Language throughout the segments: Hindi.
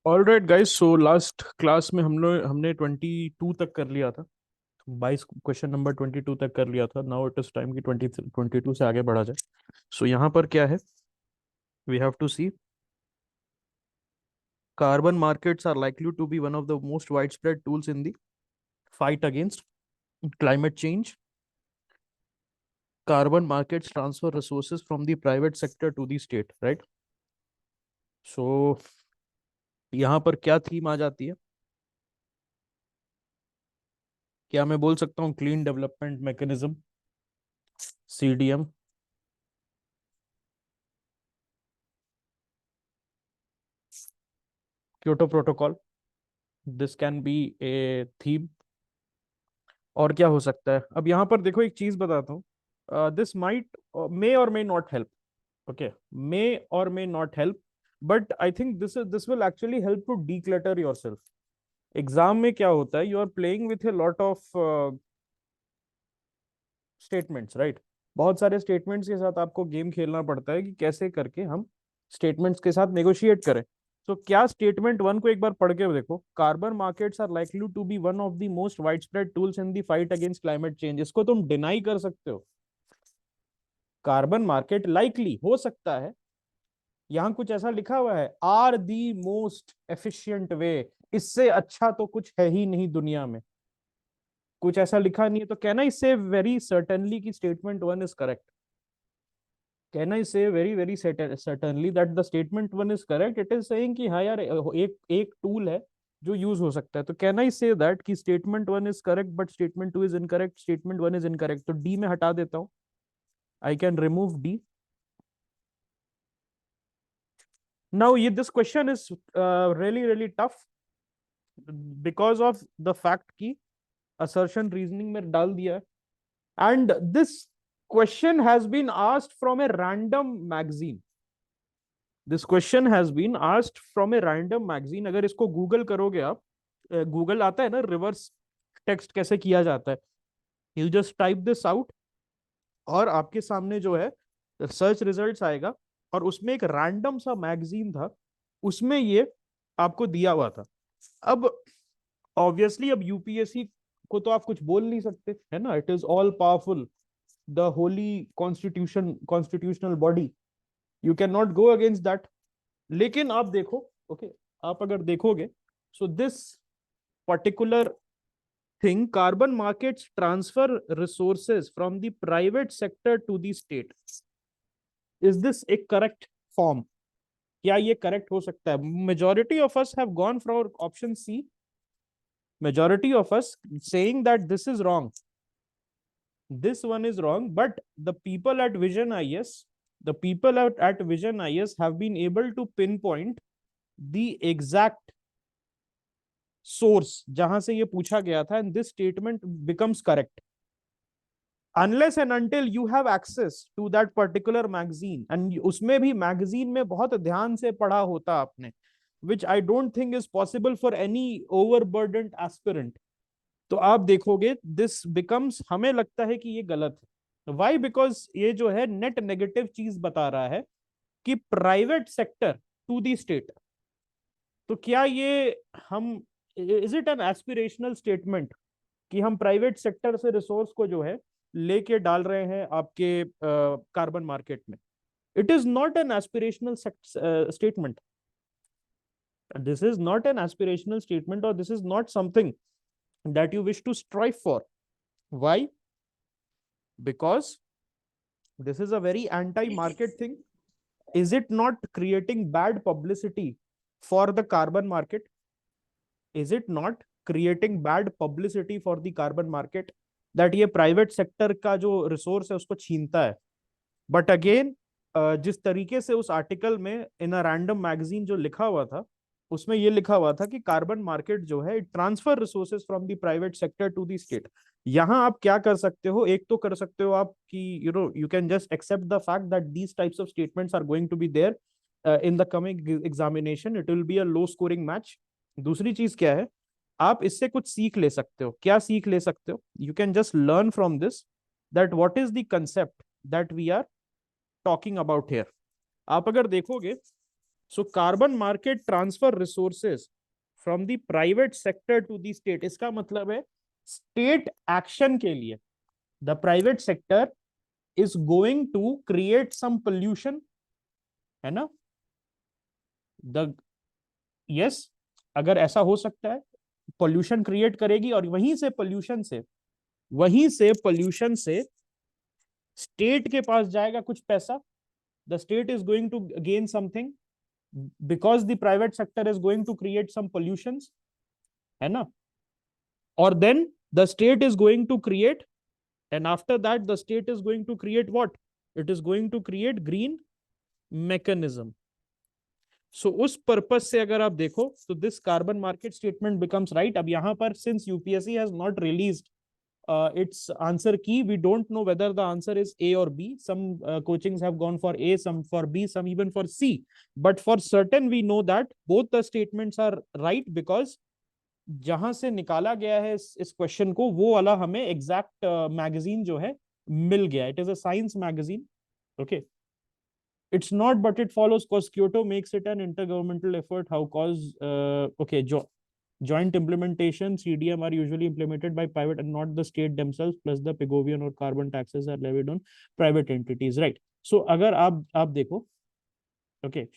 Alright guys, so last class में हमने 22 तक कर लिया था। 22 क्वेश्चन नंबर 22 तक कर लिया था। नाउ इट इज टाइम कि 22 से आगे बढ़ा जाए। सो यहाँ पर क्या है, we have to see carbon markets are likely to be one of the most wide spread tools in the fight against climate change. Carbon markets transfer resources from the private sector to the state, right? So यहाँ पर क्या थीम आ जाती है? क्या मैं बोल सकता हूँ clean development mechanism, CDM? Kyoto protocol, this can be A theme. और क्या हो सकता है? अब यहाँ पर देखो, एक चीज बताता हूँ, दिस माइट मे और may not help. Okay, may और may not help, but I think this will actually help to declutter yourself. Exam में क्या होता है, you are playing with a lot of statements, right? बहुत सारे स्टेटमेंट्स के साथ आपको गेम खेलना पड़ता है कि कैसे करके हम स्टेटमेंट्स के साथ नेगोशिएट करें। तो क्या स्टेटमेंट वन को एक बार पढ़ के देखो, carbon markets are likely to be one of the most wide spread tools in the fight against climate change. इसको तुम डिनाई कर सकते हो? कार्बन मार्केट लाइकली हो सकता है, यहां कुछ ऐसा लिखा हुआ है, are the most efficient way. इससे अच्छा तो कुछ है ही नहीं दुनिया में, कुछ ऐसा लिखा नहीं है। तो कहना इससे वेरी सर्टेनली कि statement one is correct? Can I say very very certainly that the statement one is correct? It is saying कि हाँ यार, एक एक टूल है जो यूज हो सकता है। तो कैन आई से दैट कि statement one is correct but statement two is incorrect, statement one is incorrect? तो डी में हटा देता हूं, I can remove D. Now ये this question is really really tough because of the fact की असर्शन रीजनिंग में डाल दिया है। And this question has been asked from a random magazine. This question has been asked from a random magazine. अगर इसको गूगल करोगे आप, गूगल आता है ना, रिवर्स टेक्स्ट कैसे किया जाता है, you just type this out और आपके सामने जो है सर्च रिजल्ट्स आएगा। और उसमें एक रैंडम सा मैगजीन था, उसमें ये आपको दिया हुआ था। अब ऑब्वियसली अब यूपीएससी को तो आप कुछ बोल नहीं सकते, है ना? It is all powerful, the holy constitutional body, you can not go against that. लेकिन आप देखो, ओके, आप अगर देखोगे, so this particular thing, carbon markets transfer resources from the private sector to the state, is this एक करेक्ट फॉर्म? क्या ये करेक्ट हो सकता है? Majority of us have gone for option C, majority of us saying that this is wrong, this one is wrong. But the people at Vision IS, the people at Vision IS have been able to pinpoint the exact source जहां से ये पूछा गया था, and this statement becomes correct unless and until you have access to that particular magazine। and उसमें भी magazine में बहुत ध्यान से पढ़ा होता आपने, which I don't think is possible for any overburdened aspirant। तो आप देखोगे दिस बिकम्स, हमें लगता है कि ये गलत है। वाई? बिकॉज ये जो है नेट नेगेटिव चीज बता रहा है कि private sector to the state. तो क्या ये हम, is it an aspirational statement कि हम प्राइवेट सेक्टर से रिसोर्स को जो है लेके डाल रहे हैं आपके कार्बन मार्केट में? It is not an aspirational statement, this is not an aspirational statement, और this is not something that you wish to strive for. Why? Because this is a very anti-market thing. Is it not creating bad publicity for the carbon market? Is it not creating bad publicity for the carbon market that ये प्राइवेट सेक्टर का जो रिसोर्स है उसको छीनता है? बट अगेन, जिस तरीके से उस आर्टिकल में इन अ रैंडम मैगजीन जो लिखा हुआ था, उसमें ये लिखा हुआ था कि कार्बन मार्केट जो है it transfer resources from the private sector to the state. यहां आप क्या कर सकते हो? एक तो कर सकते हो आप कि you can just accept the fact that these types of statements are going to be there in the coming examination, it will be a low scoring match. दूसरी चीज क्या है, आप इससे कुछ सीख ले सकते हो। क्या सीख ले सकते हो? You can just learn from this that what is the concept that we are talking about here. आप अगर देखोगे so carbon market transfer resources from the private sector to the state, इसका मतलब है स्टेट एक्शन के लिए the private sector is going to create some pollution, है ना। द यस, अगर ऐसा हो सकता है, पोल्यूशन क्रिएट करेगी और वहीं से स्टेट के पास जाएगा कुछ पैसा, the state is going to gain something because the private sector is going to create some pollutions, है ना। और then the state is going to create, and after that the state is going to create what, it is going to create green mechanism. So उस पर्पज से अगर आप देखो तो this carbon market statement becomes right. अब यहाँ पर since UPSC has not released its answer key, we don't know whether the answer is A or B. Some coachings have gone for A, some for B, some even for C, but for certain we know that both the statements are right because जहां से निकाला गया है इस क्वेश्चन को वो वाला हमें एग्जैक्ट मैगजीन जो है मिल गया। It is a science magazine, okay. It's not but it follows cause Kyoto makes it an intergovernmental effort, how cause okay, joint implementation CDM are usually implemented by private and not the state themselves, plus the Pigovian or carbon taxes are levied on private entities, right? So अगर आप देखो, ओके,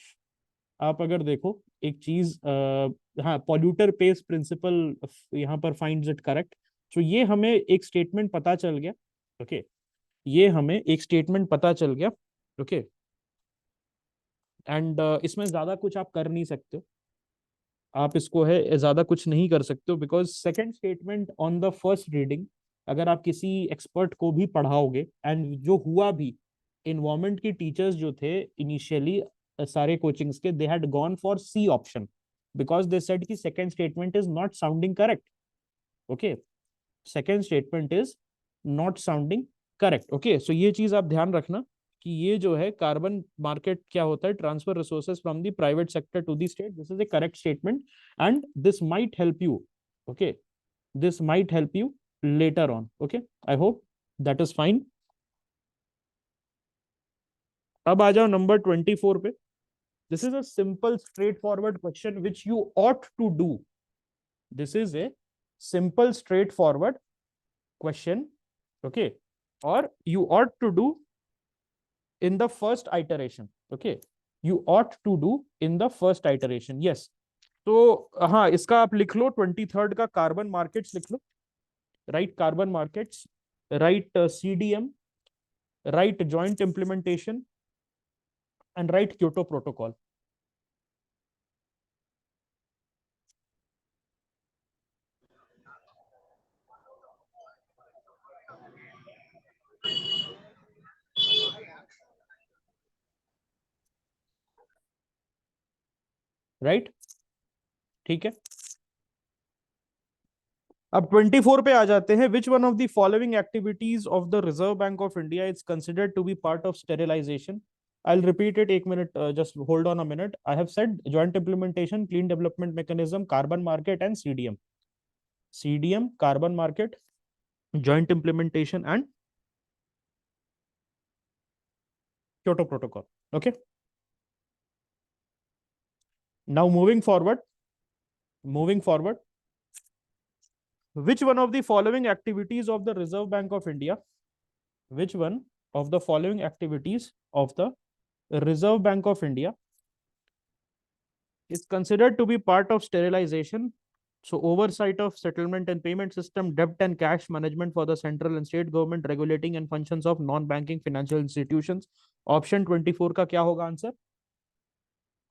आप अगर देखो एक चीज, हाँ, पॉल्यूटर पेस प्रिंसिपल यहाँ पर फाइंड्स इट करेक्ट। तो ये हमें एक स्टेटमेंट पता चल गया, ओके, ये हमें एक स्टेटमेंट पता चल गया, ओके। एंड इसमें ज्यादा कुछ आप कर नहीं सकते हो, आप इसको है ज्यादा कुछ नहीं कर सकते हो because second statement on the first reading अगर आप किसी एक्सपर्ट को भी पढ़ाओगे, एंड जो हुआ भी, इन्वायरमेंट के टीचर्स जो थे इनिशियली सारे कोचिंग्स के, they had gone for C option because they said कि second statement is not sounding correct, okay, second statement is not sounding correct, okay. So ये चीज आप ध्यान रखना कि ये जो है कार्बन मार्केट क्या होता है, transfer resources from the private sector to the state, this is a correct statement and this might help you, okay, this might help you later on, okay, I hope that is fine. अब आ जाओ नंबर 24 पे। This is a simple straight forward question which you ought to do, this is a simple straight forward question, okay, और you ought to do in the first iteration, okay, you ought to do in the first iteration, yes। तो हाँ, इसका आप लिख लो 23rd का कार्बन मार्केट्स लिख लो, right, carbon markets, right CDM, right joint implementation and right Kyoto protocol. Right, ठीक है। अब 24 पे आ जाते हैं। Which one of the following activities of the Reserve Bank of India is considered to be part of sterilisation. I'll repeat it. एक minute, just hold on a minute. I have said joint implementation, clean development mechanism, carbon market, and CDM. CDM, carbon market, joint implementation, and Kyoto Protocol. Okay. Now moving forward, which one of the following activities of the Reserve Bank of India? Which one of the following activities of the Reserve Bank of India is considered to be part of sterilization? So oversight of settlement and payment system, debt and cash management for the central and state government, regulating and functions of non-banking financial institutions. Option 24 का क्या होगा आंसर?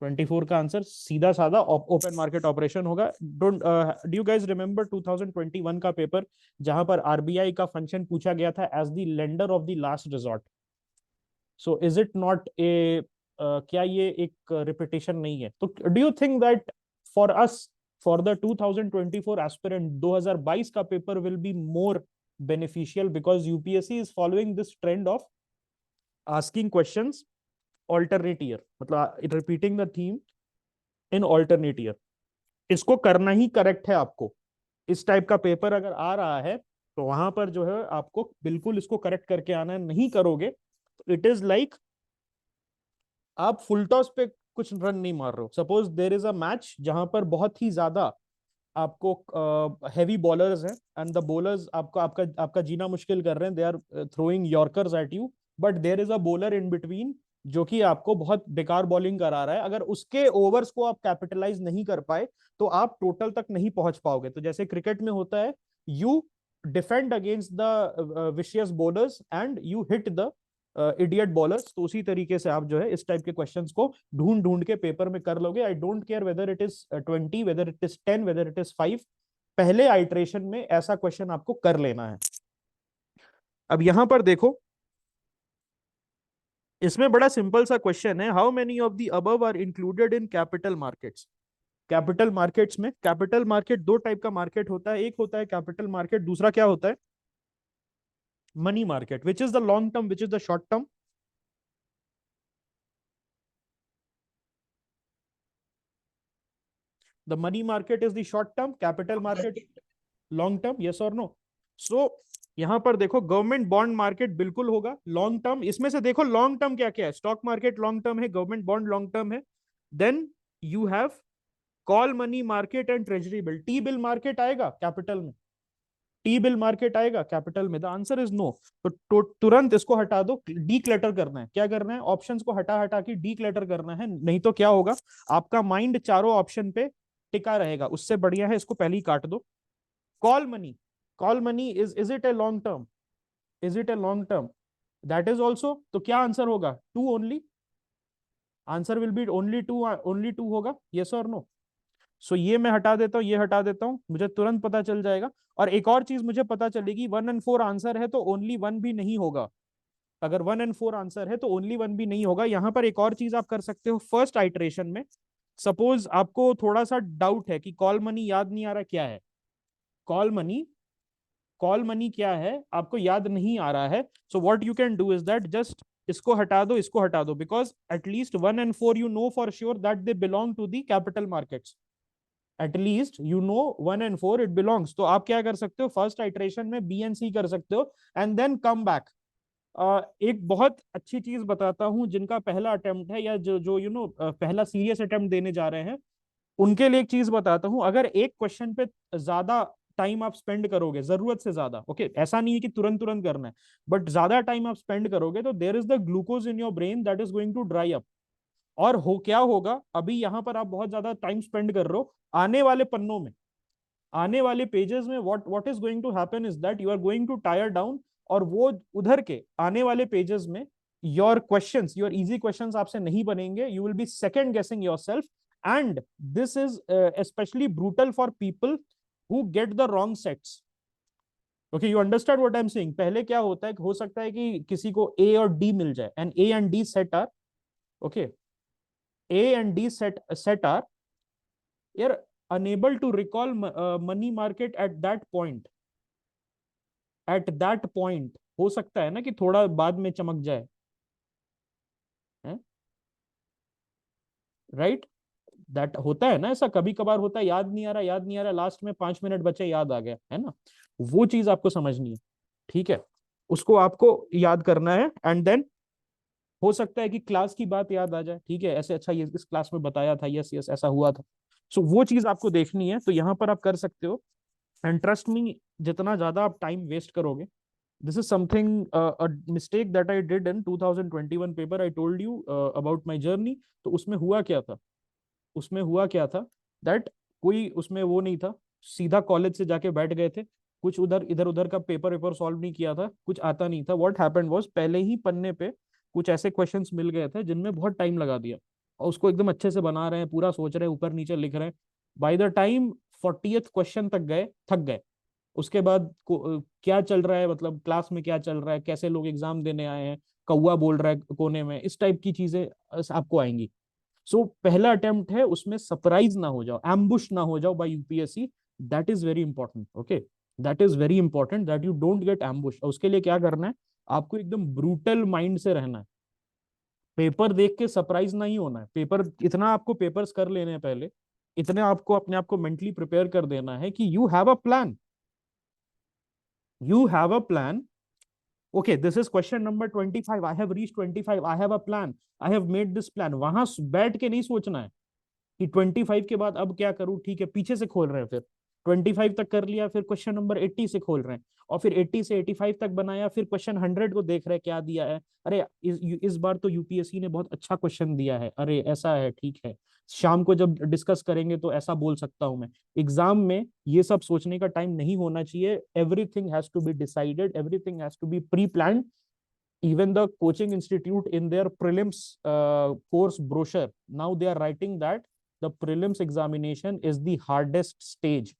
24 का आंसर सीधा साधा ओपन मार्केट ऑपरेशन होगा। Don't do you guys remember 2021 का पेपर जहां पर आरबीआई का फंक्शन पूछा गया था as the lender of the last resort. So is it not a, क्या ये एक रिपीटेशन नहीं है? तो do you think that for us, for the 2024 aspirant, 2022 का paper will be more beneficial because UPSC is following this trend of asking questions alternate year, मतलब repeating the theme in alternate year। इसको करना ही करेक्ट है आपको। इस टाइप का पेपर अगर आ रहा है तो वहां पर जो है आपको बिल्कुल इसको करेक्ट करके आना है। नहीं करोगे तो इट इज लाइक आप फुल टॉस पे कुछ रन नहीं मार रहे हो, suppose there is a match जहां पर बहुत ही ज्यादा आपको हैवी बॉलर्स हैं एंड द बॉलर्स आपका आपका आपका जीना मुश्किल कर रहे हैं, they are throwing yorkers at you, but there is a bowler in between जो कि आपको बहुत बेकार बॉलिंग करा रहा है, अगर उसके ओवर्स को आप कैपिटलाइज नहीं कर पाए तो आप टोटल तक नहीं पहुंच पाओगे। तो जैसे क्रिकेट में होता है, you defend against the vicious bowlers and you hit the idiot bowlers, तो उसी तरीके से आप जो है इस टाइप के क्वेश्चंस को ढूंढ ढूंढ के पेपर में कर लोगे। I don't care whether it is 20, whether it is 10, whether it is 5, पहले आइट्रेशन में ऐसा क्वेश्चन आपको कर लेना है। अब यहां पर देखो, इसमें बड़ा सिंपल सा क्वेश्चन है, how many of the above are included in capital markets. Capital markets में, कैपिटल मार्केट दो टाइप का मार्केट होता है, एक होता है कैपिटल मार्केट, दूसरा क्या होता है, money market. Which is the long term, which is the short term? The money market is the short term, capital market long term, yes or no? So यहां पर देखो गवर्नमेंट बॉन्ड मार्केट बिल्कुल होगा लॉन्ग टर्म। इसमें से देखो लॉन्ग टर्म क्या क्या है, स्टॉक मार्केट लॉन्ग टर्म है, गवर्नमेंट बॉन्ड लॉन्ग टर्म है, then you have call money market and treasury bill. T bill market आएगा कैपिटल में, टी बिल मार्केट आएगा कैपिटल में? The answer is no. तो तुरंत इसको हटा दो, डी क्लटर करना है। क्या करना है, ऑप्शंस को हटा हटा के डी क्लटर करना है, नहीं तो क्या होगा, आपका माइंड चारों ऑप्शन पे टिका रहेगा। उससे बढ़िया है इसको पहले ही काट दो। Call money, call money is it a long term, is it a long term? That is also, तो क्या आंसर होगा, two only, answer will be only two, only two होगा, यस और नो? सो ये मैं हटा देता हूँ, ये हटा देता हूँ, मुझे तुरंत पता चल जाएगा। और एक और चीज मुझे पता चलेगी, 1 और 4 आंसर है तो ओनली वन भी नहीं होगा। अगर 1 और 4 आंसर है तो ओनली वन भी नहीं होगा। यहां पर एक और चीज आप कर सकते हो फर्स्ट आइट्रेशन में, सपोज आपको थोड़ा सा डाउट है कि कॉल मनी याद नहीं आ रहा क्या है, कॉल मनी, कॉल मनी क्या है आपको याद नहीं आ रहा है, so what you can do is that just इसको हटा दो, इसको हटा दो, because at least 1 and 4 you know for sure that they belong to the capital markets, at least you know 1 and 4 it belongs. तो आप क्या कर सकते हो, फर्स्ट आइट्रेशन में बी एंड सी कर सकते हो एंड देन कम बैक। एक बहुत अच्छी चीज बताता हूं, जिनका पहला अटेम्प्ट है या जो जो यू नो पहला सीरियस अटेम्प्ट देने जा रहे हैं, उनके लिए एक चीज बताता हूं। अगर एक क्वेश्चन पे ज्यादा टाइम आप स्पेंड करोगे, जरूरत से ज्यादा, ओके, ऐसा नहीं है कि तुरंत तुरंत करना है, बट ज्यादा टाइम आप स्पेंड करोगे तो there is the glucose in your brain that is going to dry up. और हो क्या होगा, अभी यहां पर आप बहुत ज्यादा टाइम स्पेंड कर रहे हो, आने वाले पन्नों में, आने वाले पेजेस में what what is going to happen is that you are going to tire down, और वो उधर के आने वाले पेजेस में your questions, your easy questions आपसे नहीं बनेंगे, you will be second guessing yourself, and this is especially brutal for people who get the wrong sets. Okay, you understand what I am saying? पहले क्या होता है, हो सकता है कि किसी को ए और डी मिल जाए, and A and D set are, okay, A and D set are यार unable to recall money market at that point, at that point हो सकता है ना कि थोड़ा बाद में चमक जाए, राइट? दैट होता है ना, ऐसा कभी कभार होता है, याद नहीं आ रहा, याद नहीं आ रहा, लास्ट में 5 मिनट बचे, याद आ गया, है ना? वो चीज आपको समझनी है, ठीक है? उसको आपको याद करना है, एंड देन हो सकता है कि क्लास की बात याद आ जाए, ठीक है, ऐसे अच्छा ये इस क्लास में बताया था, यस यस ऐसा हुआ था। सो वो चीज आपको देखनी है, तो यहां पर आप कर सकते हो। एंड ट्रस्ट मी, जितना ज्यादा आप टाइम वेस्ट करोगे, this is something a mistake that I did in 2021 paper, I told you about my journey। तो उसमें हुआ क्या था, उसमें हुआ क्या था, दैट कोई उसमें वो नहीं था, सीधा कॉलेज से जाके बैठ गए थे, कुछ उधर इधर उधर का पेपर पेपर सॉल्व नहीं किया था, कुछ आता नहीं था। व्हाट हैपेंड वाज, पहले ही पन्ने पे कुछ ऐसे क्वेश्चंस मिल गए थे जिनमें बहुत टाइम लगा दिया, और उसको एकदम अच्छे से बना रहे हैं, पूरा सोच रहे हैं, ऊपर नीचे लिख रहे हैं, by the time 40th question तक गए, थक गए। उसके बाद क्या चल रहा है, मतलब क्लास में क्या चल रहा है, कैसे लोग एग्जाम देने आए हैं, कौवा बोल रहा है कोने में, इस टाइप की चीजें आपको आएंगी। सो पहला अटेम्प्ट है, उसमें सरप्राइज ना हो जाओ, एम्बुश ना हो जाओ bye UPSC, that is very important, okay? That is very important that you don't get ambush. उसके लिए क्या करना है, आपको एकदम ब्रूटल माइंड से रहना है, पेपर देख के सरप्राइज नहीं होना है, पेपर इतना आपको पेपर्स कर लेने हैं पहले, इतने आपको अपने आप को मेंटली प्रिपेयर कर देना है कि you have a plan, you have a plan, Okay, this is question number 25. I have reached 25. I have a plan. I have made this plan. वहां बैठ के नहीं सोचना है कि 25 के बाद अब क्या करूं। ठीक है, पीछे से खोल रहे हैं। फिर 25 तक कर लिया, फिर क्वेश्चन नंबर 80 से खोल रहे हैं, और फिर 80 से 85 तक बनाया, फिर क्वेश्चन 100 को देख रहे हैं क्या दिया है। अरे इस बार तो यूपीएससी ने बहुत अच्छा क्वेश्चन दिया है। अरे ऐसा है, ठीक है, शाम को जब डिस्कस करेंगे तो ऐसा बोल सकता हूं मैं। एग्जाम में ये सब सोचने का टाइम नहीं होना चाहिए। Everything has to be decided, everything has to be pre planned. Even the coaching institute in their prelims course brochure, now they are writing that the prelims examination is the hardest stage.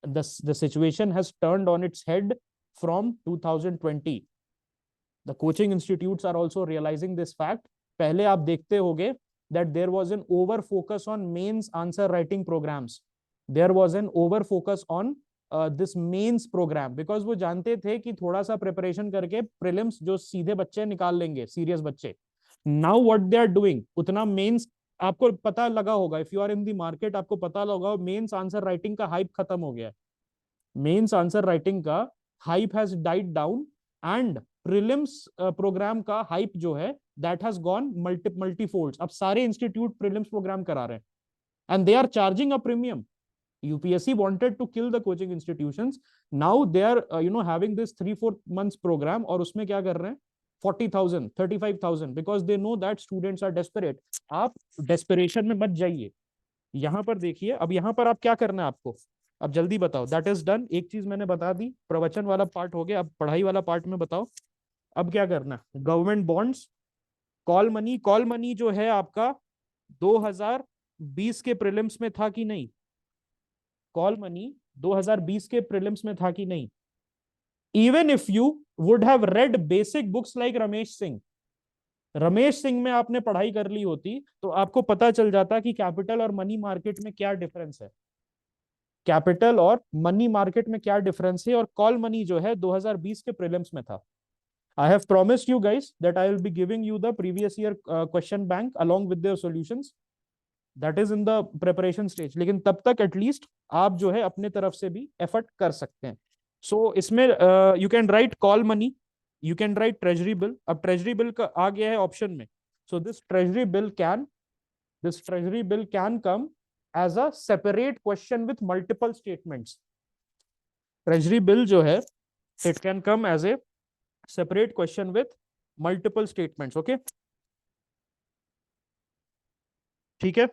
The situation has turned on its head from 2020. The coaching institutes are also realizing this fact. पहले आप देखते होगे that there was an over focus on mains answer writing programs. There was an over focus on this mains programme, because वो जानते थे कि थोड़ा सा प्रिपरेशन करके प्रीलिम्स जो सीधे बच्चे निकाल लेंगे, सीरियस बच्चे। Now what they are doing, उतना मेंस आपको पता लगा होगा, if you are in the market आपको पता लगा, मेंस आंसर राइटिंग का हाइप खत्म हो गया है। मेंस आंसर राइटिंग का hype has died down, and prelims programme का हाइप जो है दैट हैज गॉन मल्टीफोल्ड्स। अब सारे इंस्टीट्यूट प्रीलिम्स प्रोग्राम करा रहे हैं, and they are charging a premium. UPSC wanted to kill the coaching institutions. Now they are having this 3-4 months program, और उसमें क्या कर रहे हैं 40,000 35,000, because they know that students are desperate. आप desperation में मत जाइए। यहां पर देखिए, अब यहां पर आप क्या करना है आपको, अब जल्दी बताओ। दैट इज डन, एक चीज मैंने बता दी, प्रवचन वाला पार्ट हो गया, अब पढ़ाई वाला पार्ट में बताओ अब क्या करना है। Government bonds, call money. Call money जो है आपका 2020 के प्रीलिम्स में था कि नहीं? कॉल मनी 2020 के प्रीलिम्स में था कि नहीं? Even if you would have read basic books like Ramesh Singh, Ramesh Singh में आपने पढ़ाई कर ली होती तो आपको पता चल जाता कि कैपिटल और मनी मार्केट में क्या डिफरेंस है। कैपिटल और मनी मार्केट में क्या डिफरेंस है, और कॉल मनी जो है 2020 के प्रीलिम्स में था। I have promised you guys that I will be giving you the previous year question bank along with their solutions. That is in the preparation stage. लेकिन तब तक एटलीस्ट आप जो है अपने तरफ से भी एफर्ट कर सकते हैं। सो इसमें you can write call money, you can write treasury bill. अब ट्रेजरी बिल का आ गया है ऑप्शन में। So this treasury bill can come as a separate question with multiple statements. Treasury bill जो है it can come as a separate question with multiple statements. Okay, ठीक है,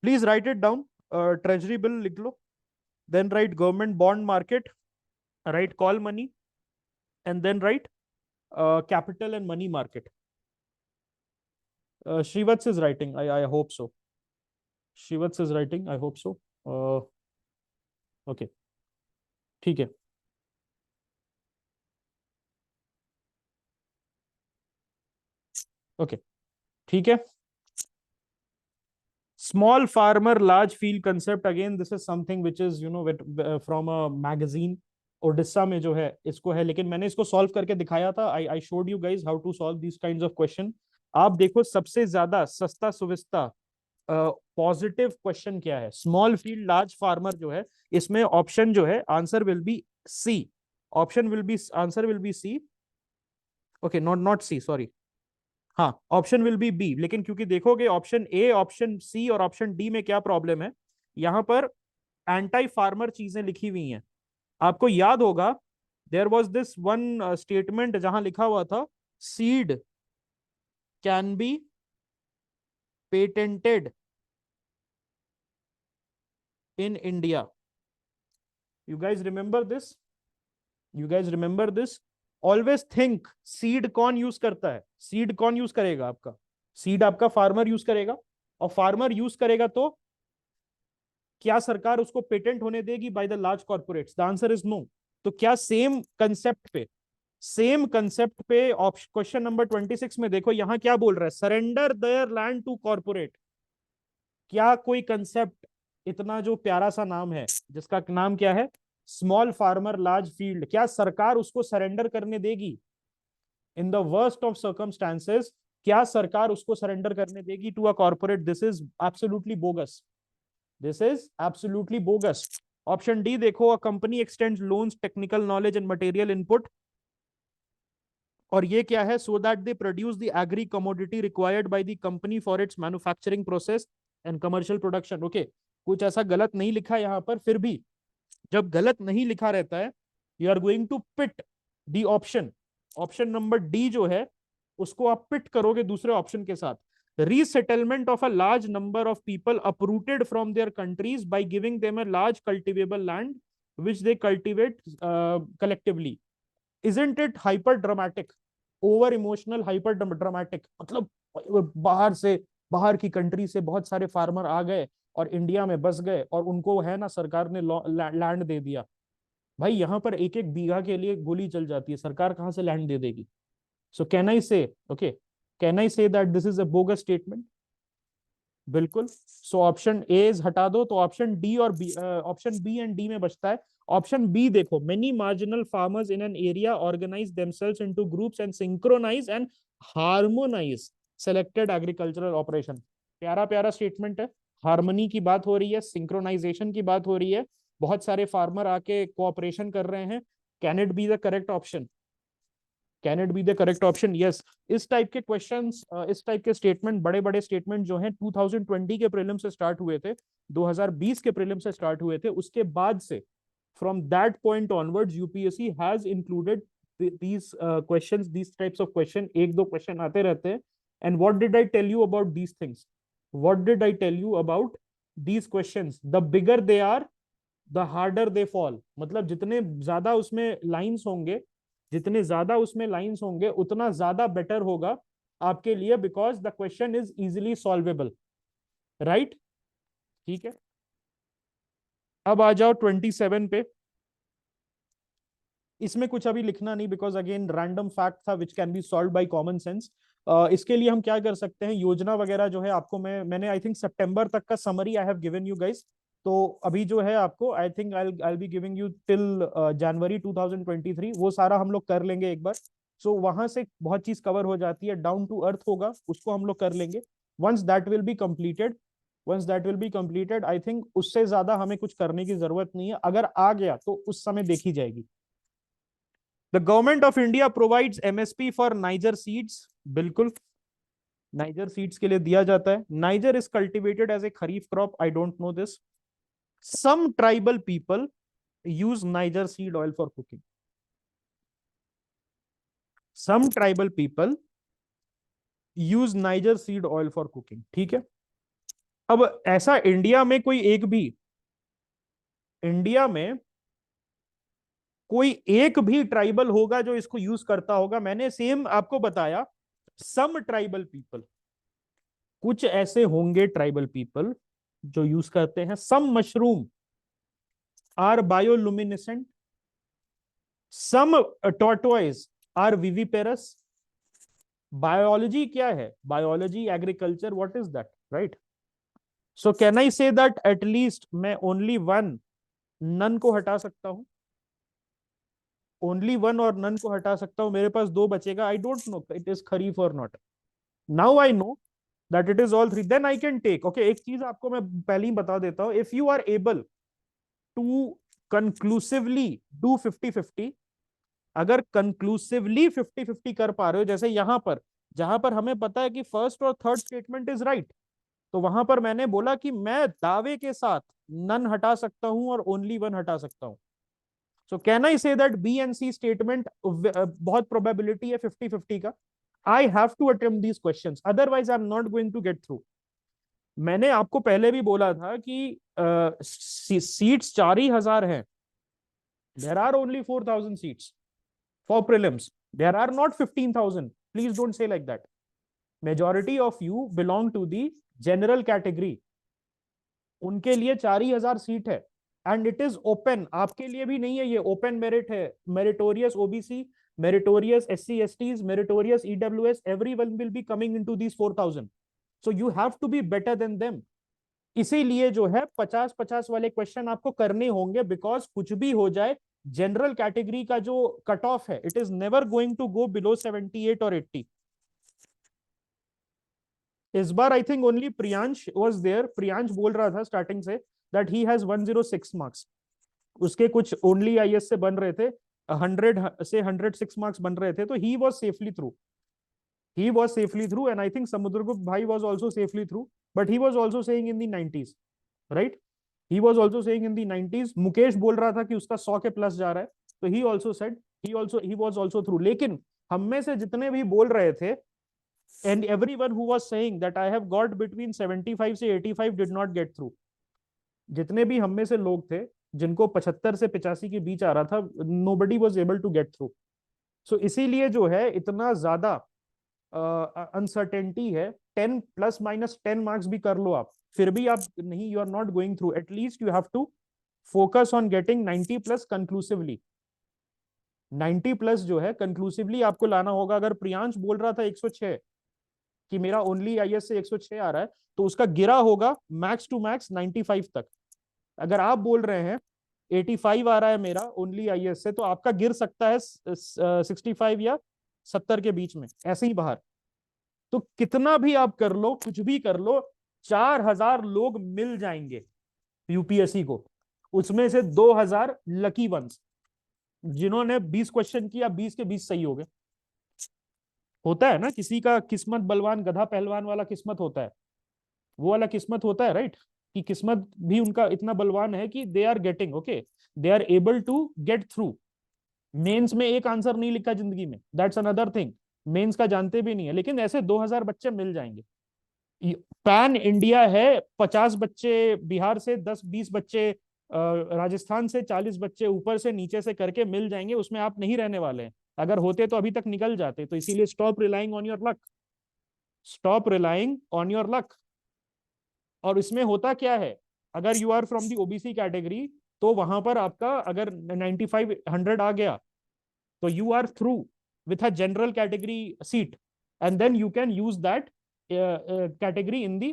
please write it down. Treasury bill लिख लो, then write government bond market, write call money, and then write capital and money market. Shrivats is writing, I hope so. Shrivats is writing, I hope so. Okay, ठीक है। Okay, ठीक है। Small farmer large field concept, again this is something which is from a magazine। Odisha में जो है इसको है, लेकिन मैंने इसको सॉल्व करके दिखाया था। I showed you guys how to solve this kinds of question. आप देखो सबसे ज्यादा सस्ता सुविस्ता पॉजिटिव क्वेश्चन क्या है, स्मॉल फील्ड लार्ज फार्मर जो है, इसमें ऑप्शन जो है answer will be C. Option will be answer will be C. Okay, not C, sorry. हाँ, ऑप्शन विल बी बी। लेकिन क्योंकि देखोगे ऑप्शन ए, ऑप्शन सी और ऑप्शन डी में क्या प्रॉब्लम है, यहां पर एंटी फार्मर चीजें लिखी हुई हैं। आपको याद होगा there was this one statement जहां लिखा हुआ था seed can be patented in India. You guys remember this? You guys remember this? Always think, seed कौन यूज करता है? सीड कौन यूज करेगा आपका? सीड आपका फार्मर यूज करेगा, और फार्मर यूज करेगा तो क्या सरकार उसको पेटेंट होने देगी by the large corporates? The answer is no. तो क्या सेम कंसेप्ट पे क्वेश्चन नंबर 26 में देखो यहां क्या बोल रहा है, surrender their land to corporate. क्या कोई कंसेप्ट इतना जो प्यारा सा नाम है जिसका नाम क्या है, स्मॉल फार्मर लार्ज फील्ड, क्या सरकार उसको सरेंडर करने देगी? In the worst of circumstances क्या सरकार उसको सरेंडर करने देगी to a corporate? This is absolutely bogus, this is absolutely bogus. Option D देखो, a company extends loans technical knowledge and material input और ये क्या है, so that they produce the agri commodity required by the company for its manufacturing process and commercial production. Okay, कुछ ऐसा गलत नहीं लिखा यहाँ पर, फिर भी जब गलत नहीं लिखा रहता है, you are going to pit the option, option number D जो है उसको आप पिट करोगे दूसरे ऑप्शन के साथ। Resettlement of a large number of people uprooted from there countries by giving them a large cultivable land which they cultivate collectively. Isn't it hyper dramatic, over emotional, hyper dramatic, मतलब बाहर से, बाहर की कंट्री से बहुत सारे फार्मर आ गए और इंडिया में बस गए और उनको है ना सरकार ने लैंड दे दिया। भाई यहाँ पर एक एक बीघा के लिए गोली चल जाती है, सरकार कहाँ से लैंड दे देगी? सो कैन आई से, okay, can I say that this is a bogus statement? बिल्कुल। सो ऑप्शन ए हटा दो, तो ऑप्शन डी और B, option B and D में बचता है ऑप्शन बी। देखो, many marginal farmers in an area organise themselves into groups and synchronise and harmonise selected agricultural operation. प्यारा प्यारा स्टेटमेंट है, हार्मनी की बात हो रही है, सिंक्रोनाइजेशन की बात हो रही है, बहुत सारे फार्मर आके कोऑपरेशन कर रहे हैं। Can it be the correct option? Can it be the correct option? Yes. इस टाइप के क्वेश्चंस, इस टाइप के स्टेटमेंट, बड़े बड़े स्टेटमेंट जो हैं 2020 के प्रीलिम से स्टार्ट हुए थे, 2020 के प्रीलिम से स्टार्ट हुए थे, उसके बाद से from that point onwards UPSC has included these questions, these types of question, एक दो क्वेश्चन आते रहते हैं। and what did I tell you about these things? what did I tell you about these questions? the bigger they are, the harder they fall। मतलब जितने ज्यादा उसमें लाइंस होंगे, जितने ज्यादा उसमें लाइंस होंगे उतना ज्यादा बेटर होगा आपके लिए, because the question is easily solvable, right? ठीक है, अब आ जाओ 27 पे। इसमें कुछ अभी लिखना नहीं, बिकॉज अगेन रैंडम फैक्ट था which can be solve by common sense. इसके लिए हम क्या कर सकते हैं, योजना वगैरह जो है आपको मैंने आई थिंक सितंबर तक का summary I have given you guys. तो अभी जो है आपको I think I be giving you till January 2023, वो सारा हम लोग कर लेंगे एक बार। सो वहां से बहुत चीज कवर हो जाती है, डाउन टू अर्थ होगा, उसको हम लोग कर लेंगे। Once that will be completed, once that will be completed I think उससे ज्यादा हमें कुछ करने की जरूरत नहीं है, अगर आ गया तो उस समय देखी जाएगी। The government of India provides MSP for niger seeds. बिल्कुल, नाइजर सीड्स के लिए दिया जाता है। Niger is cultivated as a kharif crop, I don't know this. Some tribal people use niger seed oil for cooking. Some tribal people use niger seed oil for cooking, ठीक है। अब ऐसा इंडिया में कोई एक भी, इंडिया में कोई एक भी ट्राइबल होगा जो इसको यूज करता होगा? मैंने सेम आपको बताया, सम ट्राइबल पीपल, कुछ ऐसे होंगे ट्राइबल पीपल जो यूज करते हैं। Some mushroom are bioluminescent, some tortoise are viviparous. Biology क्या है? Biology, agriculture, what is that, right? So can I say that at least मैं ओनली वन, नन को हटा सकता हूं, ओनली वन और नन को हटा सकता हूं, मेरे पास दो बचेगा। I don't know it is kharif और not. Now I know that it is all three, then I can take. Okay, एक चीज आपको मैं पहले ही बता देता हूं, if you are able to conclusively do 50-50, अगर कंक्लूसिवली 50-50 कर पा रहे हो, जैसे यहां पर जहां पर हमें पता है कि फर्स्ट और थर्ड स्टेटमेंट इज राइट, तो वहां पर मैंने बोला कि मैं दावे के साथ नन हटा सकता हूं और ओनली वन हटा सकता हूं। सो can I say that B and C statement बहुत प्रोबेबिलिटी है 50-50 का। I have to attempt these questions, otherwise I am not going to get through. मैंने आपको पहले भी बोला था कि सीट्स 4,000 हैं, there are only 4,000 seats for prelims, there are not 15,000। Please don't say like that. Majority of you belong to the general category, उनके लिए 4,000 सीट है, एंड इट इज ओपन। आपके लिए भी नहीं है, ये ओपन मेरिट है, meritorious OBC, meritorious SC STs, meritorious EWS, everyone will be coming into these 4,000। So you have to be better than them. इसीलिए जो है 50-50 वाले क्वेश्चन आपको करने होंगे, बिकॉज कुछ भी हो जाए, जनरल कैटेगरी का जो कट ऑफ है, it is never going to go below 78 और 80। इस बार I think only Priyansh was there. Priyansh बोल रहा था starting say that he has 106 marks, उसके कुछ ओनली आईएएस से बन रहे थे, 100 से 106 मार्क्स बन रहे थे, तो he was safely through, he was safely through, and I think Samudragupta bhai was also safely through, but he was also saying in the 90s, right? He was also saying in the 90s. Mukesh बोल रहा था कि उसका 100 के प्लस जा रहा है, तो he also said he was also through. लेकिन हम में से जितने भी बोल रहे थे, and everyone who was saying that I have got between 75 से 85 did not get through. जितने भी हम में से लोग थे जिनको 75 से 85 के बीच आ रहा था, nobody was able to get through. So इसीलिए जो है इतना ज्यादा अनसर्टेनिटी है। 10 प्लस माइनस 10 मार्क्स भी कर लो आप, फिर भी आप नहीं, you are not going through. At least you have to focus on getting 90 plus conclusively. 90 plus जो है कंक्लूसिवली आपको लाना होगा। अगर प्रियांश बोल रहा था 106 कि मेरा ओनली आईएएस से 106 आ रहा है, तो उसका गिरा होगा मैक्स टू मैक्स 95 तक। अगर आप बोल रहे हैं 85 आ रहा है मेरा ओनली आईएएस से, तो आपका गिर सकता है 65 या 70 के बीच में, ऐसे ही बाहर। तो कितना भी आप कर लो, कुछ भी कर लो, 4000 लोग मिल जाएंगे यूपीएससी को, उसमें से 2000 लकी वंस जिन्होंने 20 क्वेश्चन किया, 20 के 20 सही हो गए। होता है ना, किसी का किस्मत बलवान गधा पहलवान वाला किस्मत होता है, वो वाला किस्मत होता है, राइट? कि किस्मत भी उनका इतना बलवान है कि they are getting, okay, they are able to get through. Mains में एक आंसर नहीं लिखा जिंदगी में, दैट्स अनदर थिंग, मेंस का जानते भी नहीं है, लेकिन ऐसे 2000 बच्चे मिल जाएंगे। पैन इंडिया है, 50 बच्चे बिहार से, 10-20 बच्चे राजस्थान से, 40 बच्चे ऊपर से नीचे से करके मिल जाएंगे, उसमें आप नहीं रहने वाले हैं। अगर होते तो अभी तक निकल जाते। तो इसीलिए stop relying on your luck, stop relying on your luck. और इसमें होता क्या है, अगर you are from the OBC category, तो वहां पर आपका अगर 95-100 आ गया, तो you are through with a general category seat, and then you can use that category in the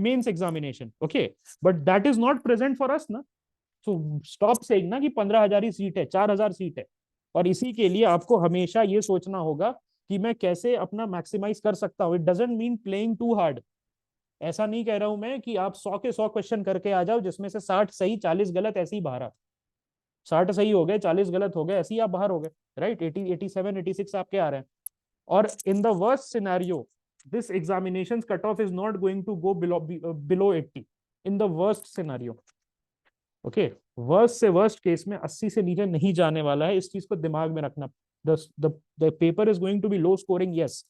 mains examination, okay? But that is not present for us na. So stop saying ना कि 15,000 ही सीट है, 4,000 सीट है। और इसी के लिए आपको हमेशा ये सोचना होगा कि मैं कैसे अपना मैक्सिमाइज कर सकता हूँ। It doesn't mean playing too hard. ऐसा नहीं कह रहा हूं मैं कि आप 100 के 100 क्वेश्चन करके आ जाओ जिसमें से 60 सही 40 गलत, ऐसे ही बाहर आ। 60 सही हो गए, 40 गलत हो गए, ऐसे ही आप बाहर हो गए, राइट? 80, 87, 86 आपके आ रहे हैं। और in the worst scenario, this examination cut off is not going to go below 80 in the worst scenario, okay? Worst से वर्स्ट केस में 80 से नीचे नहीं जाने वाला है, इस चीज को दिमाग में रखना। The paper is going to be low scoring, yes,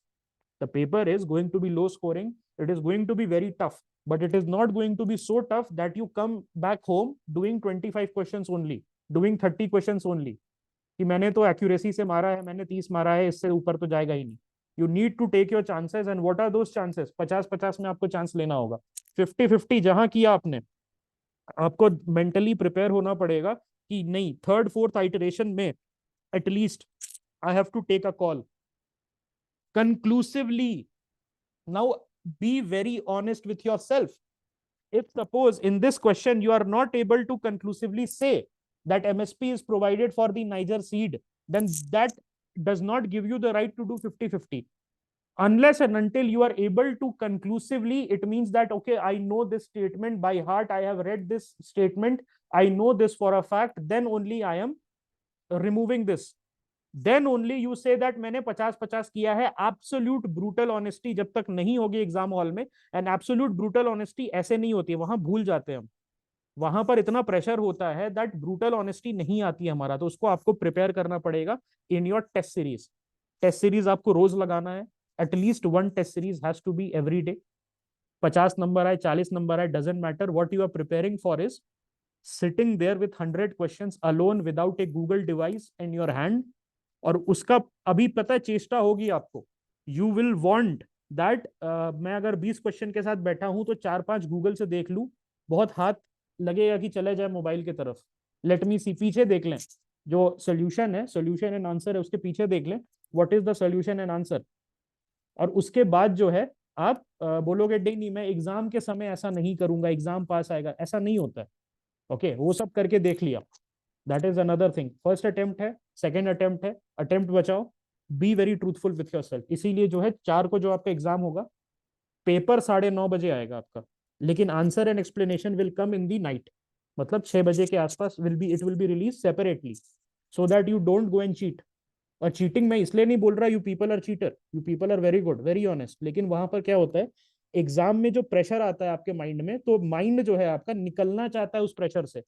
the paper is going to be low scoring, it is going to be very tough, but it is not going to be so tough that you come back home doing 25 questions only, doing 30 questions only, कि मैंने तो एक्यूरेसी से मारा है, मैंने 30 मारा है, इससे ऊपर तो जाएगा ही नहीं। You need to take your chances, and what are those chances? 50-50 में आपको चांस लेना होगा। 50-50 जहां किया आपने, आपको मेंटली प्रिपेयर होना पड़ेगा कि नहीं, थर्ड फोर्थ आइटरेशन में at least I have to take a call conclusively. Now be very honest with yourself. If suppose in this question you are not able to conclusively say that MSP is provided for the Niger seed, then that does not give you the right to do 50-50. Unless and until you are able to conclusively, it means that, okay, I know this statement by heart, I have read this statement, I know this for a fact, then only I am removing this, then only you say that मैंने 50-50 किया है। एब्सोल्यूट ब्रूटल ऑनेस्टी जब तक नहीं होगी एग्जाम हॉल में, एंड एब्सोल्यूट ब्रूटल ऑनेस्टी ऐसे नहीं होती है, वहां भूल जाते हैं हम, वहां पर इतना प्रेशर होता है दैट ब्रूटल ऑनेस्टी नहीं आती है हमारा। तो उसको आपको प्रिपेयर करना पड़ेगा in your test series. Test series आपको रोज लगाना है, at least 1 test series has to be every day. 50 number आए, 40 नंबर आए, doesn't matter, what you are preparing for is sitting there with 100 questions alone without a Google device in your hand. और उसका अभी पता है चेष्टा होगी आपको, यू विल वांट दैट मैं अगर 20 क्वेश्चन के साथ बैठा हूं तो 4-5 गूगल से देख लूं, बहुत हाथ लगेगा कि चले जाए मोबाइल की तरफ। लेट मी सी, पीछे देख लें जो सोल्यूशन है, सोल्यूशन एंड आंसर है, उसके पीछे देख लें what is the solution and answer. और उसके बाद जो है आप बोलोगे नहीं मैं एग्जाम के समय ऐसा नहीं करूंगा, एग्जाम पास आएगा, ऐसा नहीं होता है, ओके? वो सब करके देख लिया, that is another thing. First attempt है, सेकेंड अटेम्प्ट है, अटेम्प्ट बचाओ, be very truthful with yourself. इसीलिए जो है 4 को जो आपका एग्जाम होगा, पेपर 9:30 बजे आएगा आपका, लेकिन answer and explanation will come in the night, मतलब 6 बजे के आसपास will be, it will be release separately. So that you don't go and cheat. और चीटिंग मैं इसलिए नहीं बोल रहा you people are cheater, you people are very good, very honest, लेकिन वहां पर क्या होता है, एग्जाम में जो प्रेशर आता है आपके माइंड में, तो माइंड जो है आपका निकलना चाहता है उस प्रेशर से।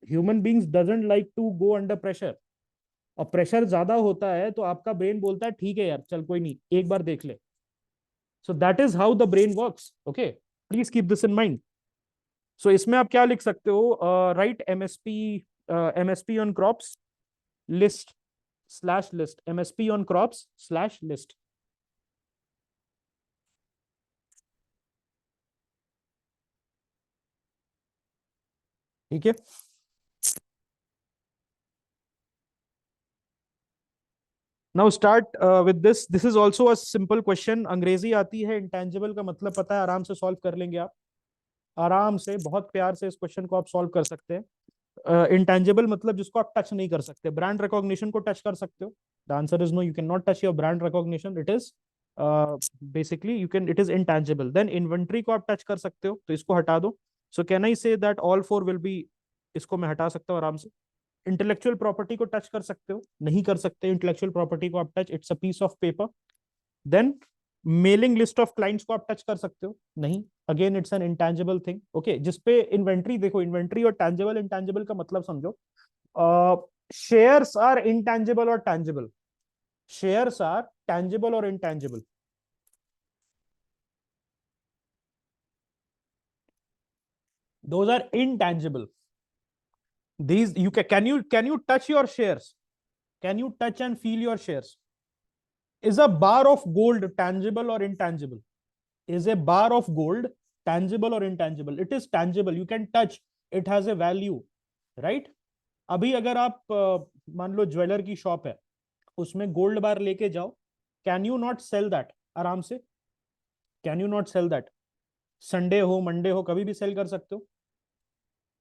Human beings doesn't like to go under pressure. और प्रेशर ज्यादा होता है तो आपका ब्रेन बोलता है ठीक है यार चल कोई नहीं एक बार देख ले। So that is how the brain works. Okay, please keep this in mind. So इसमें आप क्या लिख सकते हो, right MSP, MSP on crops list slash list, MSP on crops slash list. ठीक है, now start with this, this is also a simple question. अंग्रेजी आती है, इंटेंजिबल का मतलब पता है, आराम से सॉल्व कर लेंगे आप, आराम से बहुत प्यार से इस क्वेश्चन को आप सॉल्व कर सकते हैं। इंटेंजिबल मतलब जिसको आप टच नहीं कर सकते। ब्रांड रिकॉग्निशन को टच कर सकते हो? The answer is no, you can not touch your brand recognition, it is basically you can, it is intangible. Then inventory को आप टच कर सकते हो, तो इसको हटा दो। सो can I say that all four will be, इसको मैं हटा सकता हूँ आराम से। इंटेलेक्चुअल प्रॉपर्टी को टच कर सकते हो? नहीं कर सकते इंटेलेक्चुअल प्रॉपर्टी को आप touch, it's a piece of paper. Then mailing list of clients को आप टच कर सकते हो? No, again it's an intangible thing. Okay, जिसपे इन्वेंट्री, देखो इन्वेंट्री और टैंजिबल, इंटेंजिबल का मतलब समझो। शेयर्स आर इंटेंजिबल और टैंजिबल, शेयर्स आर टैंजिबल और intangible? Those are intangible. These you can you touch your shares? Can you touch and feel your shares? Is a bar of gold tangible or intangible? Is a bar of gold tangible or intangible? It is tangible, you can touch, it has a value, right? अभी अगर आप मान लो ज्वेलर की शॉप है, उसमें गोल्ड बार लेके जाओ, can you not sell that आराम से? Can you not sell that? Sunday हो मंडे हो कभी भी सेल कर सकते हो।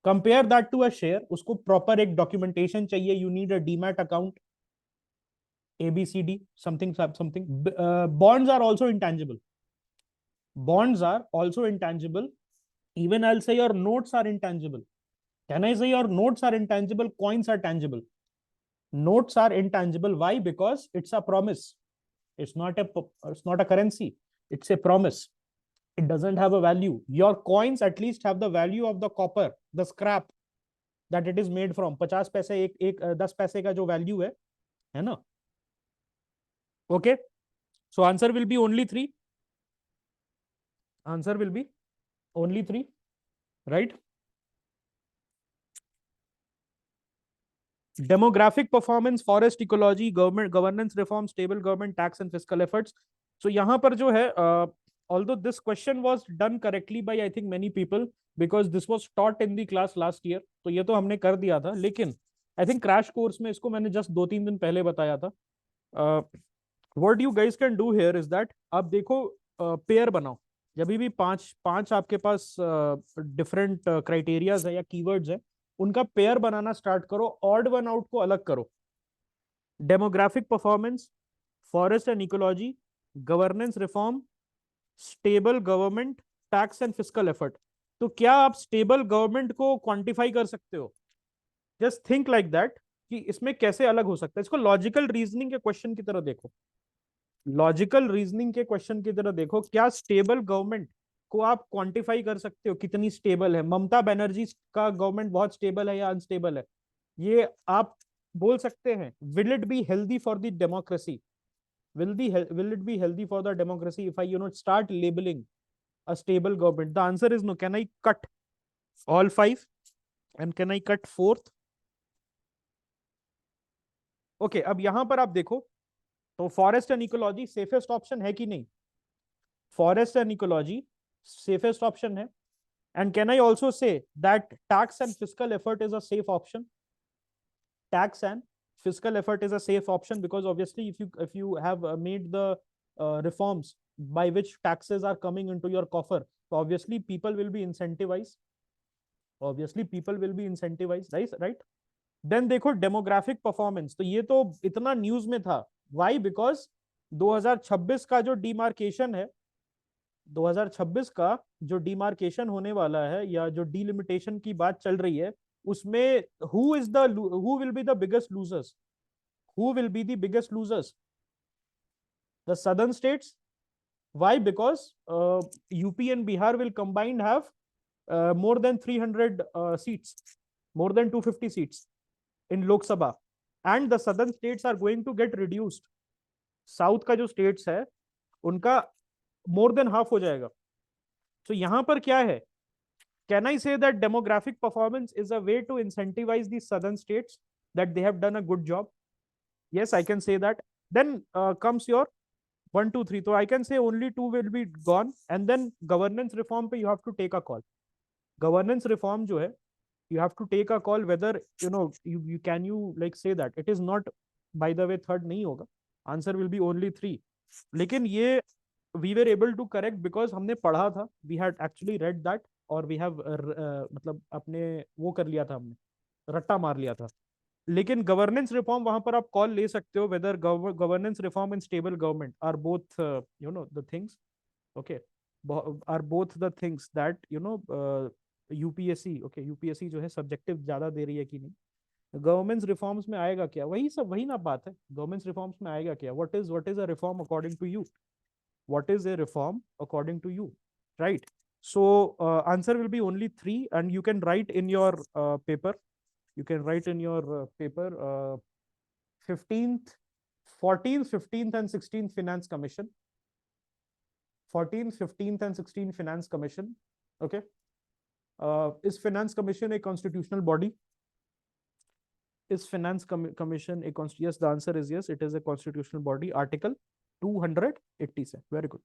Compare that to a share, उसको प्रॉपर एक डॉक्यूमेंटेशन चाहिए, you need a demat account, ABCD, something something. Bonds are also intangible. Bonds are also intangible. Even I'll say your notes are intangible. Can I say your notes are intangible? Coins are tangible. Notes are intangible. Why? Because it's a promise. It's not a currency. It's a promise. It doesn't have a value. Your coins at least have the value of the copper, the scrap that it is made from. 50 पैसे एक 10 पैसे का जो वैल्यू है ना? Okay. So answer will be only three. Answer will be only three, right? Demographic performance, forest ecology, government governance reform, stable government, tax and fiscal efforts. So यहाँ पर जो है, although this question was done correctly by I think many people because this was taught in the class last year, तो ये तो हमने कर दिया था, लेकिन I think crash course में इसको मैंने just 2-3 दिन पहले बताया था। What you guys can do here is that आप देखो, पेयर बनाओ। जब भी पांच पांच आपके पास डिफरेंट क्राइटेरियाज है या कीवर्ड्स है, उनका पेयर बनाना स्टार्ट करो, ऑड वन आउट को अलग करो। Demographic performance, forest and ecology, governance reform, stable government, tax and fiscal effort. तो क्या आप स्टेबल गवर्नमेंट को क्वांटिफाई कर सकते हो? जस्ट थिंक लाइक दैट कि इसमें कैसे अलग हो सकता है। इसको लॉजिकल रीजनिंग के क्वेश्चन की तरह देखो, लॉजिकल रीजनिंग के क्वेश्चन की तरह देखो। क्या स्टेबल गवर्नमेंट को आप क्वांटिफाई कर सकते हो कितनी स्टेबल है? ममता बनर्जी का गवर्नमेंट बहुत स्टेबल है या अनस्टेबल है? ये आप बोल सकते हैं। Will it be healthy for the democracy? will it be healthy for the democracy if I start labeling a stable government? The answer is no. Can I cut all five and can I cut fourth? Okay, अब यहां पर आप देखो, तो forest and ecology safest option है कि नहीं? Forest and ecology safest option है। And can I also say that tax and fiscal effort is a safe option? Tax and fiscal effort is a safe option because obviously if you have made the reforms by which taxes are coming into your coffer, so obviously people will be incentivized, right? Then देखो डेमोग्राफिक परफॉर्मेंस, तो ये तो इतना न्यूज में था। वाई? बिकॉज 2026 का जो डिमार्केशन है, 2026 का जो डिमार्केशन होने वाला है या जो डिलिमिटेशन की बात चल रही है, उसमें who will be the biggest losers? Who will be the biggest losers? The southern states. Why? Because UP and Bihar will combined have more than 300 seats, more than 250 seats in Lok Sabha, and the southern states are going to get reduced. South का जो states है उनका more than half हो जाएगा. So यहाँ पर क्या है? Can I say that demographic performance is a way to incentivize the southern states that they have done a good job? Yes, I can say that. Then comes your 1, 2, 3. So I can say only 2 will be gone, and then governance reform पे you have to take a call. Governance reform जो है, you have to take a call whether you can like say that it is not, by the way, third नहीं होगा. Answer will be only 3. लेकिन ये we were able to correct because हमने पढ़ा था. We had actually read that और we have मतलब अपने वो कर लिया था, हमने रट्टा मार लिया था. लेकिन गवर्नेंस रिफॉर्म वहां पर आप कॉल ले सकते हो whether governance reform and stable government are both the things. Okay, are both the things that UPSC. Okay, UPSC जो है सब्जेक्टिव ज्यादा दे रही है कि नहीं. गवर्नमेंट रिफॉर्म्स में आएगा क्या? वही सब, वही ना बात है. गवर्नमेंट रिफॉर्म्स में आएगा क्या? What is a reform according to you? What is a reform according to you? Right. So answer will be only 3, and you can write in your paper. You can write in your paper 15th, 14th, 15th and 16th Finance Commission. 14th, 15th and 16th Finance Commission. Okay. Is Finance Commission a constitutional body? Is Finance Commission a yes? The answer is yes. It is a constitutional body. Article 280 से. Very good.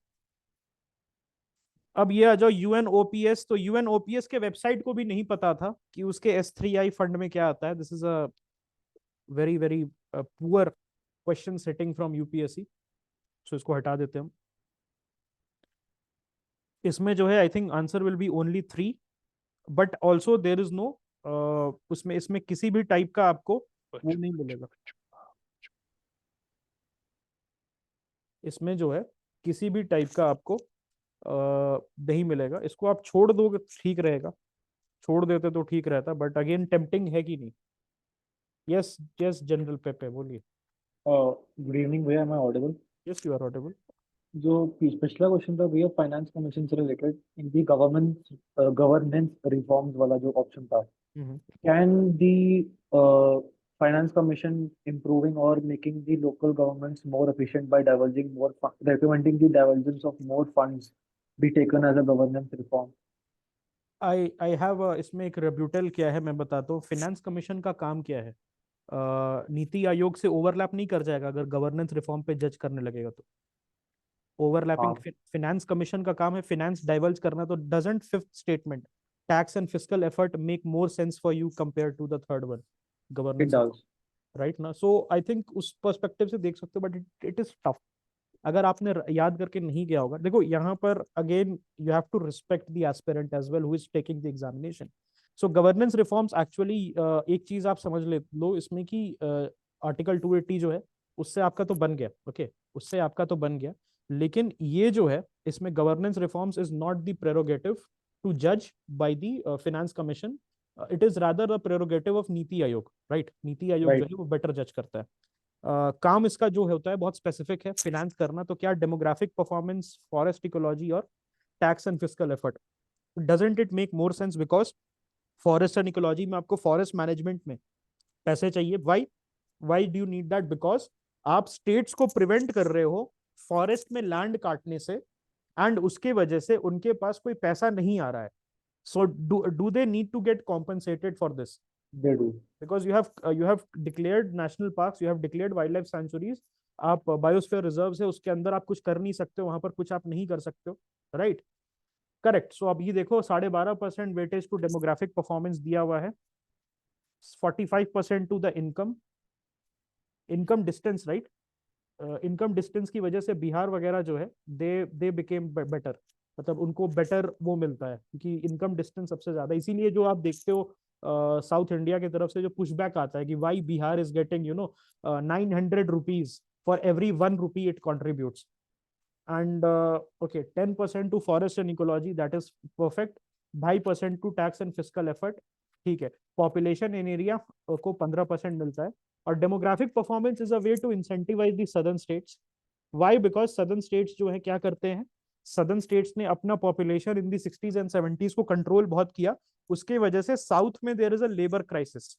अब ये आ जाओ यूएनओपीएस. तो यूएनओपीएस के वेबसाइट को भी नहीं पता था कि उसके S3I फंड में क्या आता है. This is a very very poor question setting from UPSC. So इसको हटा देते हैं हम. इसमें जो है I think answer will be only 3, but also there is no उसमें इसमें किसी भी टाइप का आपको वो नहीं मिलेगा. इसमें जो है किसी भी टाइप का आपको नहीं मिलेगा. इसको आप छोड़ दोगे ठीक रहेगा, छोड़ देते तो ठीक रहता, बट अगेन टेम्पटिंग है कि नहीं. यस यस जनरल पेपे बोलिए. गुड इवनिंग भैया, मैं audible? Yes you are audible. जो पिछला क्वेश्चन था भैया फाइनेंस कमीशन से related, in the governance reforms वाला जो ऑप्शन था, can the finance commission improving or making the local governments more efficient by recommending the divergence of more funds be taken as a governance reform? I have इसमें एक रिब्यूटल क्या है मैं बताता हूँ. फिनेंस कमीशन का काम क्या है? नीति आयोग से ओवरलैप नहीं कर जाएगा अगर गवर्नेंस रिफॉर्म पे जज करने लगेगा तो. ओवरलैपिंग. फिनेंस कमीशन का काम है फिनेंस डाइवर्ज करना. तो doesn't fifth statement tax and fiscal effort make more sense for you compare to the third one governance, right ना? सो आई थिंक उस पर्सपेक्टिव से देख सकते हो, बट इट इज टफ अगर आपने याद करके नहीं गया होगा. देखो यहाँ पर again you have to respect the aspirant as well who is taking the examination. So governance reforms actually एक चीज आप समझ लो इसमें कि आर्टिकल 280 जो है उससे आपका तो बन गया. ओके, उससे आपका तो बन गया, लेकिन ये जो है इसमें governance reforms is not the prerogative to जज by the finance commission. It is rather the prerogative of NITI Aayog, right? NITI Aayog जो है वो बेटर जज करता है. काम इसका जो होता है बहुत स्पेसिफिक है, फिनेंस करना. तो क्या डेमोग्राफिक परफॉर्मेंस, फॉरेस्ट इकोलॉजी और tax and fiscal effort. Doesn't it make more sense? Because forest and ecology में आपको फॉरेस्ट मैनेजमेंट में पैसे चाहिए. Why do you need that? Because आप स्टेट्स को प्रिवेंट कर रहे हो फॉरेस्ट में लैंड काटने से, एंड उसके वजह से उनके पास कोई पैसा नहीं आ रहा है. So do they need to get compensated for this? They do. Because you have declared national parks, you have declared wildlife sanctuaries. आप बायोस्फीयर रिजर्व्स है, उसके अंदर आप कुछ कर नहीं सकते हो, वहां पर कुछ आप नहीं कर सकते हो, राइट? करेक्ट. सो अब ये देखो 12.5% वेटेज टू डेमोग्राफिक परफॉर्मेंस दिया हुआ है, 45% to the income distance, right? Income distance की वजह से बिहार वगैरह जो है दे बिकेम बेटर, मतलब उनको बेटर वो मिलता है क्योंकि इनकम डिस्टेंस सबसे ज्यादा. इसीलिए जो आप देखते हो साउथ इंडिया की तरफ से जो पुशबैक आता है कि why Bihar is getting 900 rupees for every 1 rupee it contributes. And okay, 10% to forest and ecology, that is perfect. 2.5% to tax and fiscal effort, ठीक है, पॉपुलेशन इन एरिया को 15% मिलता है। और demographic performance is a way to incentivise the southern states. Why? Because southern states जो है क्या करते हैं, सदर्न स्टेट्स ने अपना population in the 60s and 70s को कंट्रोल बहुत किया, उसके वजह से साउथ में there is a labour crisis,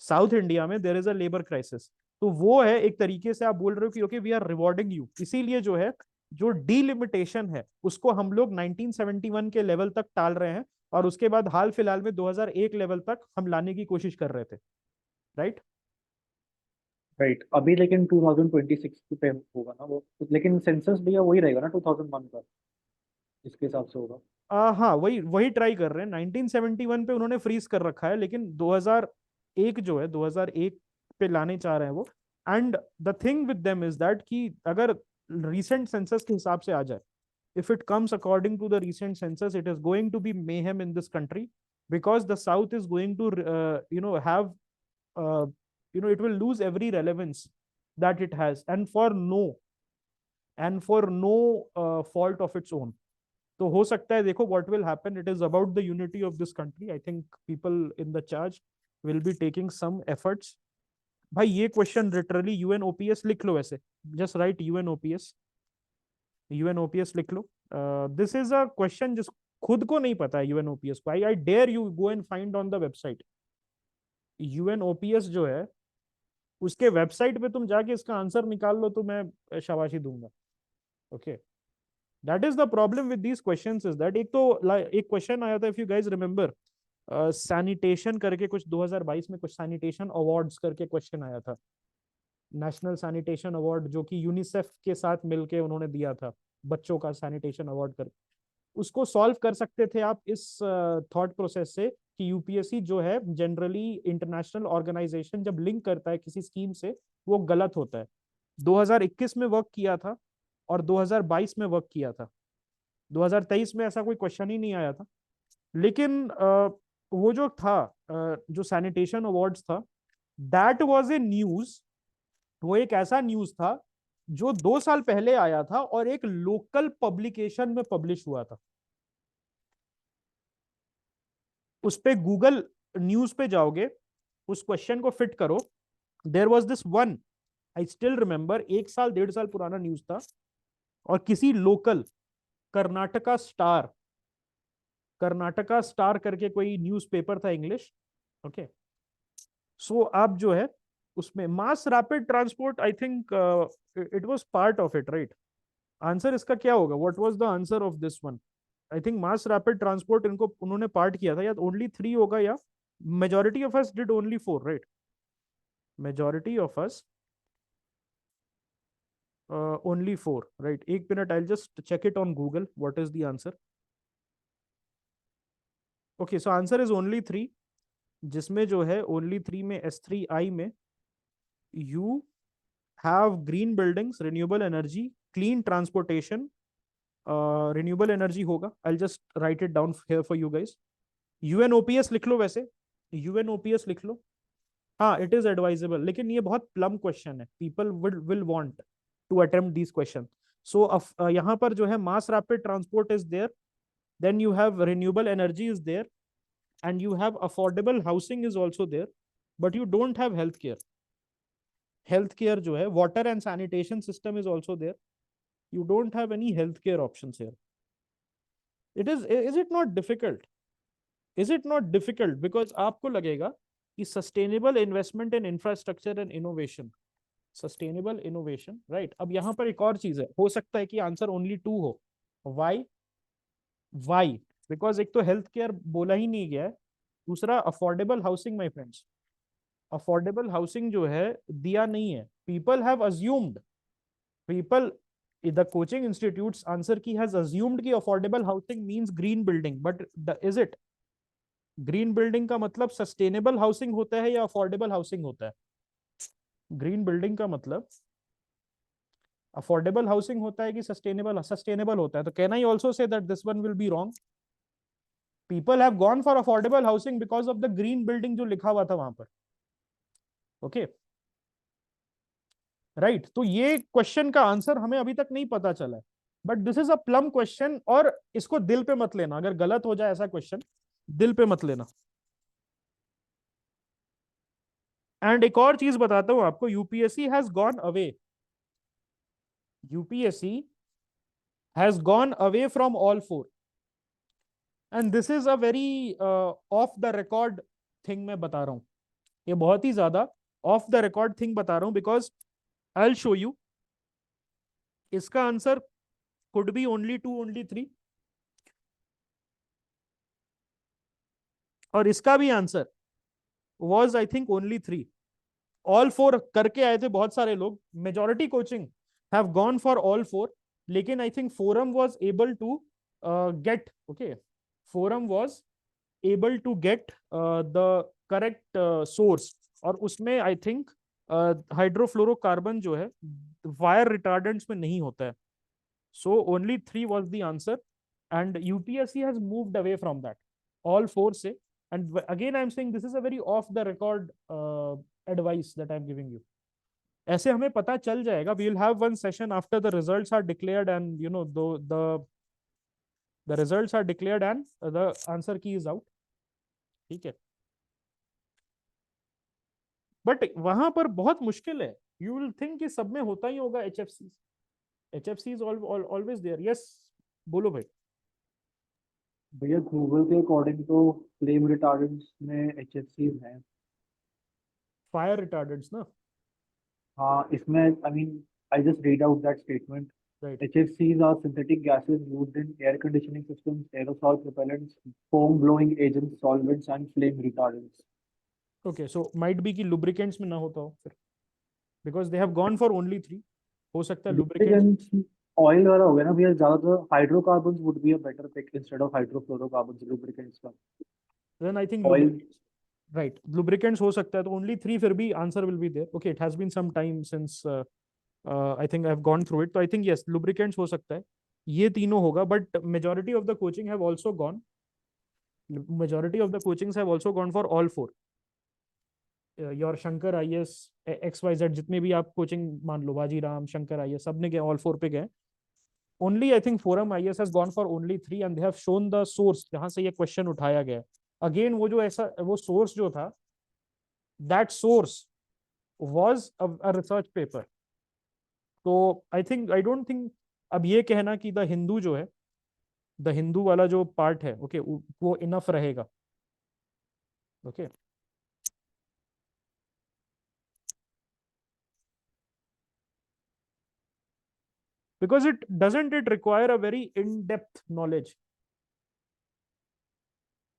south India में there is a labour crisis. तो वो है एक तरीके से आप बोल रहे हो कि okay we are rewarding you, इसीलिए जो है जो डीलिमिटेशन है उसको हम लोग 1971 के लेवल तक टाल रहे हैं, और उसके बाद हाल फिलहाल में 2001 लेवल तक हम लाने की कोशिश कर रहे थे, राइट? राइट, अभी लेकिन 2026 पे होगा ना वो, लेकिन सेंसस भैया वही रहेगा ना 2001 का, इसके हिसाब से होगा। हाँ, वही वही ट्राई कर रहे हैं। 1971 पे उन्होंने फ्रीज कर रखा है, लेकिन 2001 जो है 2001 पे लाने चाह रहे हैं वो। And the thing with them is that कि अगर रिसेंट सेंसस के हिसाब से आ जाए, if it comes according to the recent census, it is going to be mayhem in this country, because the south is going to have uh, it will lose every relevance that it has, and for no fault of its own. तो हो सकता है, देखो what will happen, it is about the unity of this country. I think people in the charge will be taking some efforts. भाई ये क्वेश्चन लिटरली यूएनओपीएस लिख लो, ऐसे जस्ट राइट यूएनओपीएस, यूएनओपीएस लिख लो। दिस इज अ क्वेश्चन जिस खुद को नहीं पता है यूएनओपीएस को, I dare you go and find on the website. UNOPS जो है उसके वेबसाइट पे तुम जाके इसका आंसर निकाल लो तो मैं शाबाशी दूंगा। Okay, that is the problem with these questions is that, एक तो एक क्वेश्चन आया था if you guys remember, sanitation करके कुछ 2022 में कुछ सैनिटेशन अवार्ड्स करके क्वेश्चन आया था, नेशनल सैनिटेशन अवार्ड जो कि यूनिसेफ के साथ मिलके उन्होंने दिया था, बच्चों का सैनिटेशन अवार्ड कर, उसको सॉल्व कर सकते थे आप इस थॉट प्रोसेस से कि यूपीएससी जो है जनरली इंटरनेशनल ऑर्गेनाइजेशन जब लिंक करता है किसी स्कीम से वो गलत होता है। 2021 में वर्क किया था और 2022 में वर्क किया था, 2023 में ऐसा कोई क्वेश्चन ही नहीं आया था। लेकिन वो जो था जो सैनिटेशन अवार्ड्स था, दैट वाज ए न्यूज, वो एक ऐसा न्यूज था जो 2 साल पहले आया था और एक लोकल पब्लिकेशन में पब्लिश हुआ था। उस पे गूगल न्यूज पे जाओगे, उस क्वेश्चन को फिट करो, there was this one, I still remember, 1 साल 1.5 साल पुराना न्यूज था, और किसी local Karnataka star, Karnataka star करके कोई न्यूज़पेपर था इंग्लिश। ओके, सो आप जो है उसमें मास rapid transport, I think it was part of it, right? Answer इसका क्या होगा, what was the answer of this one? I think mass rapid transport इनको उन्होंने पार्ट किया था, या ओनली 3 होगा, या majority of us did only 4, right? Majority of us only 4, right? एक minute, I just check it on Google what is the answer. Okay, so answer is only 3, जिसमें जो है ओनली 3 में S3I में you have green buildings, renewable energy, clean transportation, renewable energy होगा। I just write it down here for you guys. UNOPS लिख लो, वैसे यूएनओपीएस लिख लो। हाँ, इट इज एडवाइजेबल, लेकिन ये बहुत प्लम क्वेश्चन है, people will want to attempt this question. So यहाँ पर जो है mass rapid transport is there, then you have renewable energy is there, and you have affordable housing is also there, but you don't have healthcare. Healthcare जो है, water and sanitation system is also there, you don't have any healthcare options here. Is it not difficult? Is it not difficult? Because आपको लगेगा कि sustainable investment in infrastructure and innovation, sustainable innovation, right? अब यहाँ पर एक और चीज है, हो सकता है कि आंसर ओनली 2 हो। why? बिकॉज एक तो हेल्थ केयर बोला ही नहीं गया है, दूसरा affordable housing, my friends, affordable housing जो है दिया नहीं है। People have assumed, people, the coaching institutes answer की हैज अज्यूम्ड कि affordable housing means green building, but is it? Green building का मतलब सस्टेनेबल हाउसिंग होता है या अफोर्डेबल हाउसिंग होता है? ग्रीन बिल्डिंग का मतलब अफोर्डेबल हाउसिंग होता है कि सस्टेनेबल होता है? तो can I also say that this one will be wrong? People have gone for affordable housing because of the green building जो लिखा हुआ था वहां पर। Okay, right? तो ये क्वेश्चन का आंसर हमें अभी तक नहीं पता चला है, but this is a plum question, और इसको दिल पे मत लेना, अगर गलत हो जाए ऐसा क्वेश्चन दिल पे मत लेना। एंड एक और चीज बताता हूं आपको, UPSC has gone away, UPSC has gone away from all four, and this is a very of the record thing मैं बता रहा हूं, ये बहुत ही ज्यादा ऑफ द रिकॉर्ड थिंग बता रहा हूं, because I will show you. इसका answer could be only 2, only 3, और इसका भी answer was I think only 3। All four करके आए थे बहुत सारे लोग, majority coaching have gone for all four, लेकिन I think forum was able to get, okay, forum was able to get the correct source, और उसमें आई थिंक हाइड्रोफ्लोरोकार्बन जो है वायर रिटार्डेंट्स में नहीं होता है, so only 3 was the answer, and UPSC has moved away from that all four से, and again I'm saying this is a very off the record advice that I'm giving you. ऐसे हमें पता चल जाएगा, we will have one session after the results are declared, and you know the results are declared and the answer key is out, ठीक है, बट वहां पर बहुत मुश्किल है, you will think कि सब में होता ही होगा HFC, HFC is always there, yes, बोलो भाई। भैया गूगल के अकॉर्डिंग तो फ्लेम रिटार्डेंट्स में HFC हैं। फायर रिटार्डेंट्स ना, हाँ, इसमें I mean I just read out that statement. Right, HFCs are synthetic gases used in air conditioning systems, aerosol propellants, foam blowing agents, solvents, and flame retardants. Okay, so might be कि लुब्रिकेंट्स में ना होता हो फिर, because they have gone for only 3, हो सकता है लुब्रिकेंट्स। Lubricants, ऑयल वाला हो गया ना भैया, ज्यादातर hydrocarbons would be a better pick instead of hydrofluorocarbons lubricants का। Then I think oil. Right, lubricants हो सकता है, तो ओनली 3 फिर भी answer will be there, okay, it has been some time since I think I have gone through it, तो आई थिंक यस लुब्रिकेंट्स हो सकता है, ये तीनों होगा, but majority of the coaching have also gone, majority of the coachings have also gone for all four, your Shankar IAS, XYZ, जितने भी आप कोचिंग मान लो, बाजीराम, शंकर आईएएस, सब ने गए ऑल फोर पे गए, only I think forum IAS has gone for only 3, and they have shown the source जहां से ये क्वेश्चन उठाया गया। अगेन वो जो ऐसा वो सोर्स जो था, that source was a research paper, तो I think I don't think अब ये कहना कि द हिंदू जो है, द हिंदू वाला जो पार्ट है, ओके, वो इनफ रहेगा, okay, because it doesn't it require a very in-depth knowledge,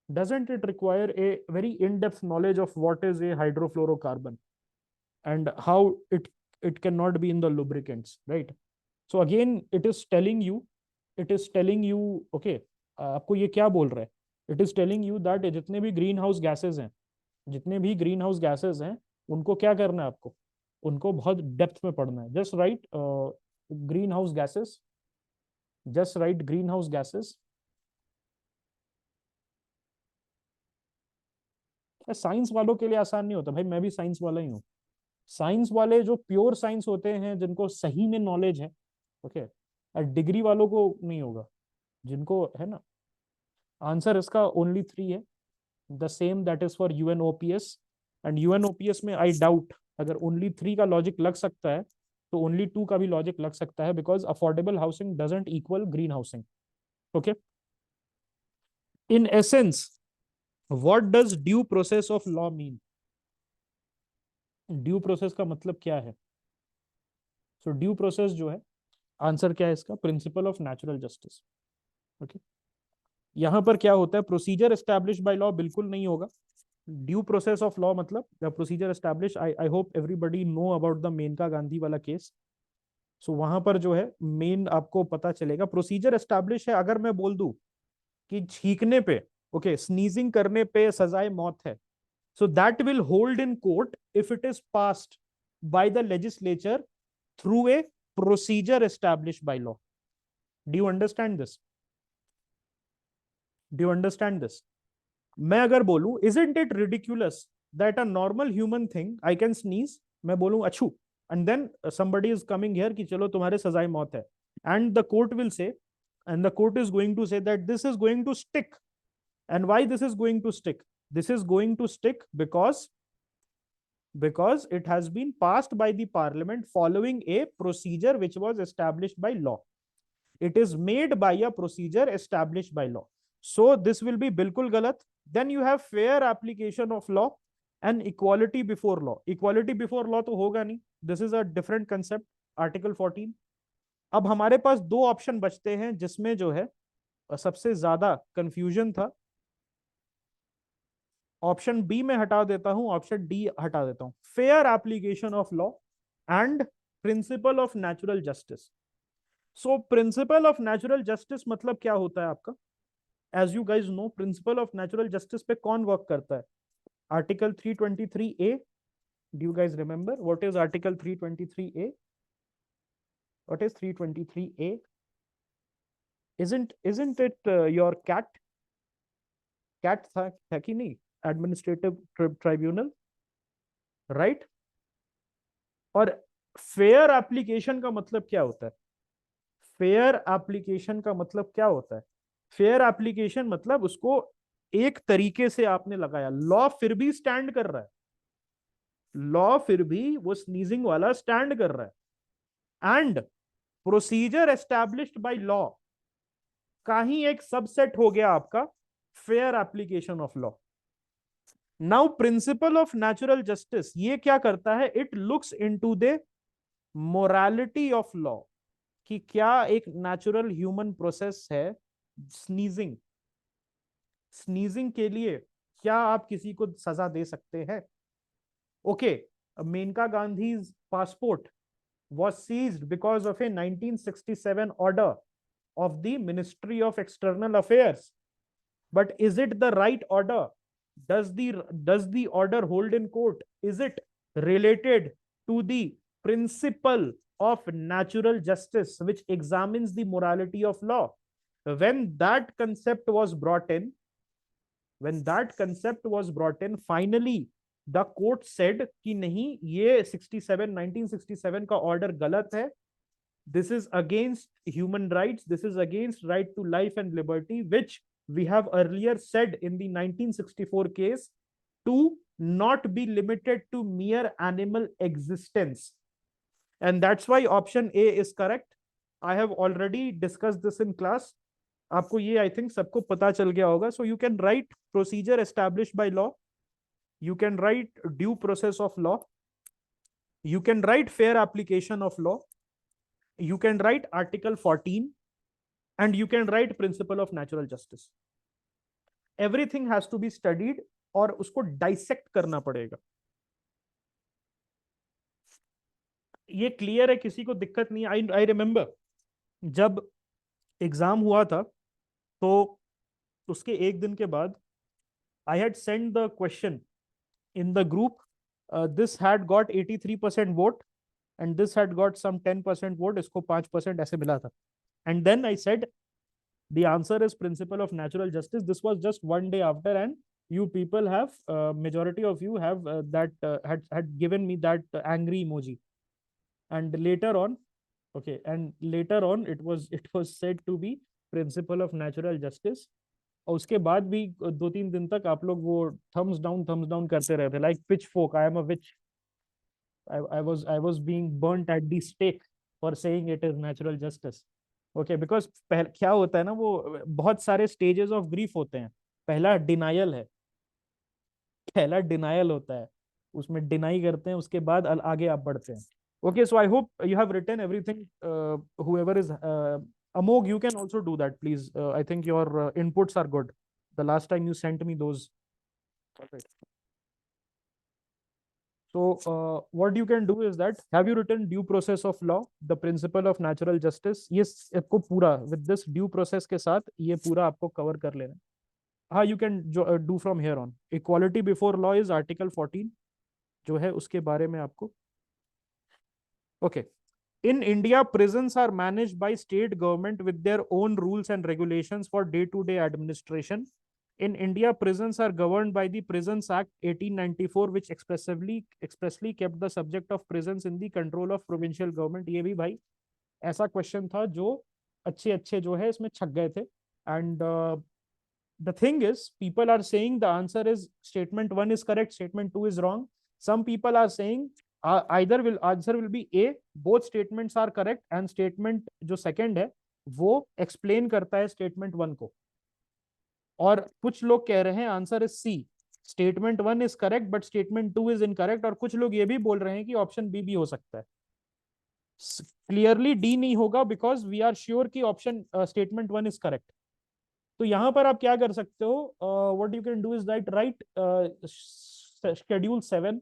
doesn't it require a very in-depth knowledge of what is a hydrofluorocarbon and how it cannot be in the lubricants, right? So again it is telling you, okay, आपको ये क्या बोल रहा है, it is telling you that जितने भी ग्रीन हाउस गैसेज हैं, जितने भी ग्रीन हाउस गैसेज हैं, उनको क्या करना है आपको, उनको बहुत डेप्थ में पढ़ना है, just right green house gases, just right green house gases. Science वालों के लिए आसान नहीं होता भाई, मैं भी साइंस वाला ही हूँ, साइंस वाले जो प्योर साइंस होते हैं, जिनको सही में नॉलेज है, ओके, डिग्री वालों को नहीं होगा, जिनको है ना, आंसर इसका ओनली 3 है, the same that is for UNOPS, and UNOPS में आई डाउट अगर ओनली 3 का लॉजिक लग सकता है, तो ओनली 2 का भी लॉजिक लग सकता है, because affordable housing doesn't equal green housing, okay. In essence what does due process of law mean, due process का मतलब क्या है, सो ड्यू प्रोसेस जो है, आंसर क्या है इसका, principal of natural justice, okay. यहां पर क्या होता है, प्रोसीजर एस्टैब्लिश बाय लॉ बिल्कुल नहीं होगा, ड्यू प्रोसेस ऑफ लॉ मतलब the procedure establish, I hope everybody know about the Maneka Gandhi वाला केस, सो वहां पर जो है मेन आपको पता चलेगा, प्रोसीजर एस्टैब्लिश है, अगर मैं बोल दूं कि छींकने पे, ओके, स्नीजिंग करने पे सजाए मौत है, so that will hold in court if it is passed by the legislature through a procedure established by law. Do you understand this? Do you understand this? मैं अगर बोलूं isn't it ridiculous that a normal human thing I can sneeze, मैं बोलूं अच्छू, and then somebody is coming here कि चलो तुम्हारे सजाए मौत है, and the court will say, and the court is going to say that this is going to stick, and why this is going to stick, this is going to stick because because it has been passed by the parliament following a procedure which was established by law. It is made by a procedure established by law. So this will be bilkul galat. Then you have fair application of law and equality before law. Equality before law तो होगा नहीं. This is a different concept. Article 14. अब हमारे पास दो ऑप्शन बचते हैं जिसमें जो है सबसे ज्यादा कंफ्यूजन था. ऑप्शन बी में हटा देता हूं, ऑप्शन डी हटा देता हूं. Fair application of law and principle of natural justice. So principle of natural justice मतलब क्या होता है आपका? As you guys know, principle of natural justice पे कौन वर्क करता है? Article 323A. Do you guys remember what is article 323A? What is 323A? isn't it your cat था कि नहीं? Administrative tribunal, right? और फेयर एप्लीकेशन का मतलब क्या होता है? फेयर एप्लीकेशन का मतलब क्या होता है? फेयर एप्लीकेशन मतलब उसको एक तरीके से आपने लगाया. लॉ फिर भी स्टैंड कर रहा है. लॉ फिर भी वो स्नीजिंग वाला स्टैंड कर रहा है. And procedure established by law का ही एक सबसेट हो गया आपका fair application of law. Now principal of natural justice ये क्या करता है? It looks into the morality of law, कि क्या एक नेचुरल ह्यूमन प्रोसेस है स्नीजिंग. स्नीजिंग के लिए क्या आप किसी को सजा दे सकते हैं? Okay, Menaka Gandhi's passport was seized because of a 1967 order of the Ministry of External Affairs. But is it the right order? Does the order hold in court? Is it related to the principle of natural justice, which examines the morality of law? When that concept was brought in, finally the court said कि नहीं, ये 1967 का order गलत है. This is against human rights. This is against right to life and liberty, which we have earlier said in the 1964 case to not be limited to mere animal existence. And that's why option A is correct. I have already discussed this in class. आपको ये I think सबको पता चल गया होगा. So you can write procedure established by law. You can write due process of law. You can write fair application of law. You can write Article 14. And you can write principle of natural justice. Everything has to be studied और उसको dissect करना पड़ेगा. ये क्लियर है? किसी को दिक्कत नहीं? आई रिमेम्बर जब एग्जाम हुआ था तो उसके एक दिन के बाद I had sent the question in the group. This had got 83% vote and this had got some 10% vote. इसको 5% ऐसे मिला था. And then I said, the answer is principle of natural justice. This was just one day after, and you people have, majority of you have had given me that angry emoji. And later on, okay, and later on it was said to be principle of natural justice. और उसके बाद भी 2-3 दिन तक आप लोग वो thumbs down करते रहे थे, like pitchfork. I am a witch. I was being burnt at the stake for saying it is natural justice. Okay, because क्या होता है ना, वो बहुत सारे stages of grief होते हैं. पहला denial होता है, उसमें deny करते हैं, उसके बाद आगे आप बढ़ते हैं. Okay, so I hope you have written everything. Whoever is Amog, you can also do that, please. I think your inputs are good. The last time you sent me those. Perfect. So what you can do is that, have you written due process of law, the principle of natural justice? Yes, आपको पूरा with this due process के साथ ये पूरा आपको cover कर लेना. हाँ, you can do from here on. Equality before law is Article 14 जो है उसके बारे में आपको. Okay. In India, prisons are managed by state government with their own rules and regulations for day-to-day administration. In India, prisons are governed by the Prisons Act 1894, which expressly kept the subject of prisons in the control of provincial government. ये भी भाई ऐसा क्वेश्चन था जो अच्छे जो है इसमें छक गए थे. And the thing is, people are saying the answer is statement 1 is correct, statement 2 is wrong. Some people are saying either will answer will be A, both statements are correct, and statement जो second है वो explain करता है statement 1 को. और कुछ लोग कह रहे हैं answer is C, statement 1 is correct but statement 2 is incorrect. और कुछ लोग ये भी बोल रहे हैं कि ऑप्शन बी भी हो सकता है. क्लियरली डी नहीं होगा बिकॉज वी आर श्योर कि ऑप्शन स्टेटमेंट 1 इज करेक्ट. तो यहां पर आप क्या कर सकते हो, what you can do is write schedule 7.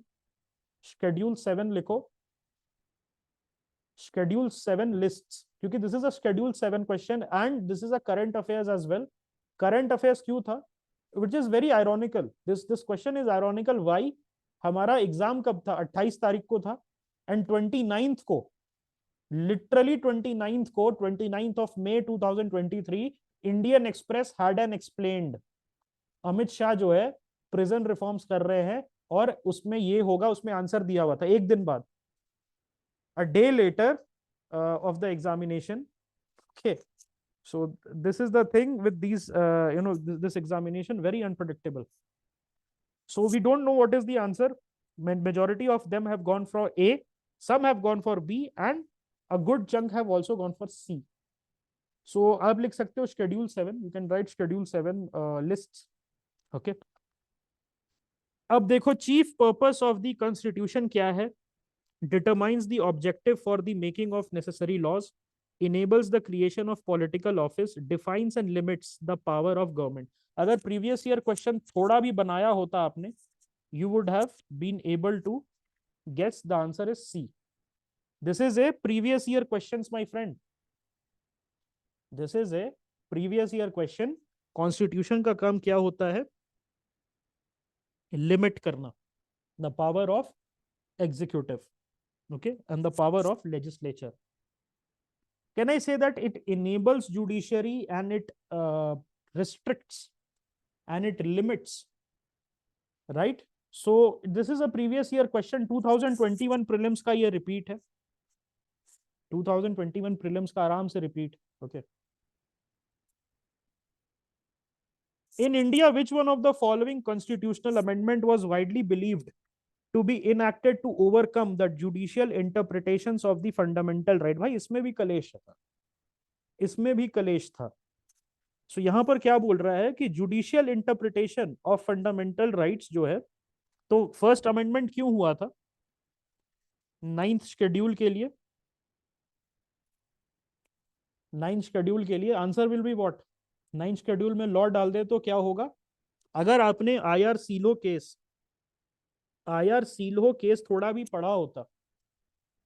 Schedule 7 लिखो, शेड्यूल 7 लिस्ट्स, क्योंकि this is a schedule 7 question and this is a current affairs as well. Current affairs क्यों था, which is very ironical, this question is ironical. Why? हमारा एग्जाम कब था, 28 तारीख को था, एंड 29 को, literally 29 of May 2023, Indian express had an explained. Amit Shah जो है प्रिजन रिफॉर्म्स कर रहे हैं और उसमें ये होगा, उसमें आंसर दिया हुआ था एक दिन बाद, a day later of the examination. Okay, so this is the thing with these this examination, very unpredictable. So we don't know what is the answer. Majority of them have gone for A, some have gone for B, and a good chunk have also gone for C. So आप लिख सकते हो schedule 7, you can write schedule 7 lists. Okay, अब देखो chief purpose of the constitution क्या है. Determines the objective for the making of necessary laws, enables the creation of political office, defines and limits the power of government. अगर previous year question थोड़ा भी बनाया होता आपने, you would have been able to guess the answer is C. This is a previous year questions, my friend. This is a previous year question. Constitution का काम क्या होता है? Limit करना, the power of executive. Okay, and the power of legislature. Can I say that it enables judiciary and it restricts and it limits, right? So this is a previous year question. 2021 prelims का ये repeat है. 2021 prelims का आराम से repeat. Okay. In India, which one of the following constitutional amendment was widely believed to be enacted to overcome the judicial interpretations of the fundamental right? भाई इसमें भी कलेश था, इसमें भी कलेश था. सो यहां पर क्या बोल रहा है कि judicial interpretation of fundamental rights जो है, तो फर्स्ट अमेंडमेंट क्यों हुआ था? 9th शेड्यूल के लिए. 9th शेड्यूल के लिए answer will be what? 9th schedule में लॉ डाल दे तो क्या होगा? अगर आपने आईआर सीलो केस थोड़ा भी पढ़ा होता,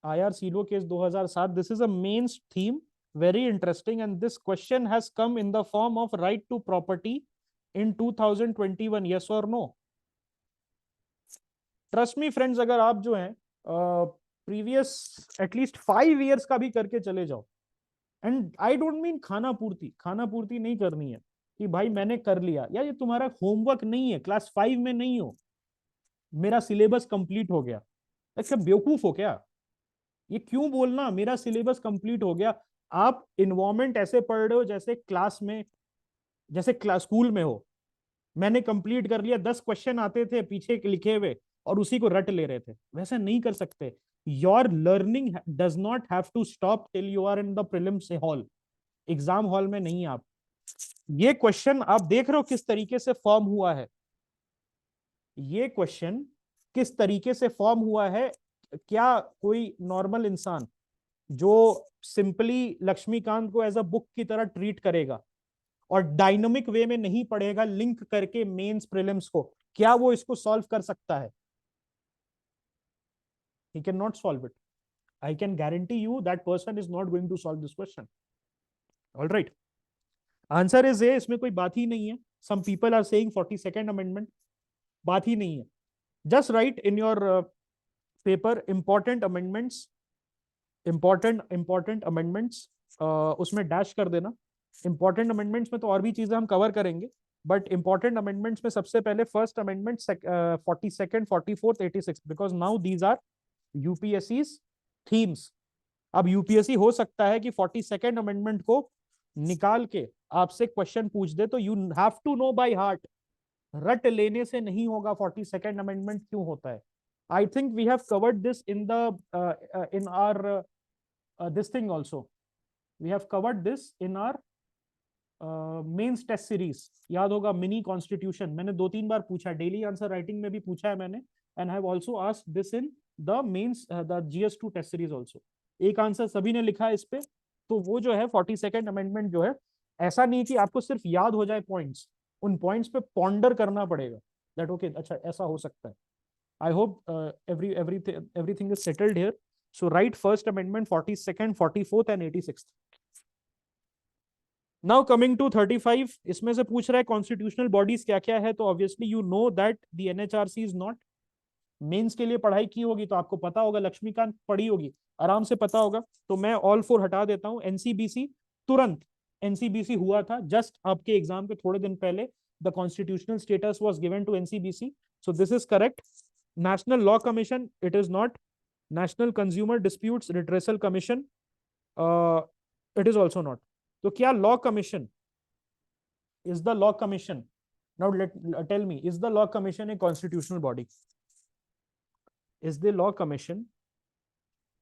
IR silo case 2007, this is a main theme, very interesting, and this question has come in the form of right to property in 2021. Yes or no? Trust me friends, अगर आप जो हैं previous at least 5 years का भी करके चले जाओ, and I don't mean खाना पूर्ति नहीं करनी है कि भाई मैंने कर लिया, या ये तुम्हारा होमवर्क नहीं है, क्लास 5 में नहीं हो, मेरा सिलेबस कंप्लीट हो गया. अच्छा बेवकूफ हो क्या? ये क्यों बोलना मेरा सिलेबस कंप्लीट हो गया? आप इन्वायरमेंट ऐसे पढ़ रहे हो जैसे क्लास में, जैसे स्कूल में हो. मैंने कंप्लीट कर लिया, 10 क्वेश्चन आते थे पीछे लिखे हुए और उसी को रट ले रहे थे. वैसे नहीं कर सकते. Your learning does not have to stop till you are in the prelims hall. Exam hall में नहीं. आप ये क्वेश्चन आप देख रहे हो किस तरीके से फॉर्म हुआ है, ये क्वेश्चन किस तरीके से फॉर्म हुआ है. क्या कोई नॉर्मल इंसान जो सिंपली लक्ष्मीकांत को एज अ बुक की तरह ट्रीट करेगा और डायनामिक वे में नहीं पढ़ेगा लिंक करके मेंस प्रीलिम्स को, क्या वो इसको सॉल्व कर सकता है? He cannot solve it. I can guarantee you that person is not going to solve this question. All right. Answer is A. इसमें कोई बात ही नहीं है. Some people are saying 42nd amendment. बात ही नहीं है. Just write in your paper important amendments. Important amendments. उसमें डैश कर देना. Important amendments में तो और भी चीजें हम कवर करेंगे, बट इंपॉर्टेंट अमेंडमेंट्स में सबसे पहले first amendment, 42nd, 44th, 86th, because now these are UPSC's themes. अब यूपीएससी हो सकता है कि 42nd अमेंडमेंट को निकाल के आपसे क्वेश्चन पूछ दे, तो you have to know by heart. रट लेने से नहीं होगा 42nd अमेंडमेंट क्यों होता है. I think we have covered this in the in our this thing also. We have covered this in our mains test series. याद होगा मिनी कॉन्स्टिट्यूशन मैंने 2-3 बार पूछा, डेली आंसर राइटिंग में भी पूछा है मैंने, and have also asked this in the mains the GS2 test series also. एक आंसर सभी ने लिखा है इस पे. तो वो जो है 42nd अमेंडमेंट जो है, ऐसा नहीं कि आपको सिर्फ याद हो जाए पॉइंट्स, उन पॉइंट्स पे पॉन्डर करना पड़ेगा दैट ओके अच्छा ऐसा हो सकता है. I hope everything is settled here. So write first amendment, 42nd, 44th and 86th. Now coming to 35, इसमें से पूछ रहा है constitutional bodies क्या क्या है. तो obviously you know that the NHRC is not. Mains के लिए पढ़ाई की होगी तो आपको पता होगा, लक्ष्मीकांत पढ़ी होगी, आराम से पता होगा. तो मैं ऑल 4 हटा देता हूं. NCBC तुरंत NCBC हुआ था जस्ट आपके एग्जाम के थोड़े दिन पहले. The constitutional status was given to NCBC. So this is correct. National Law Commission, it is not. National Consumer Disputes Redressal Commission, it is also not. तो क्या Law Commission is the Law Commission? Now tell me, is the Law Commission a constitutional body? Is the Law Commission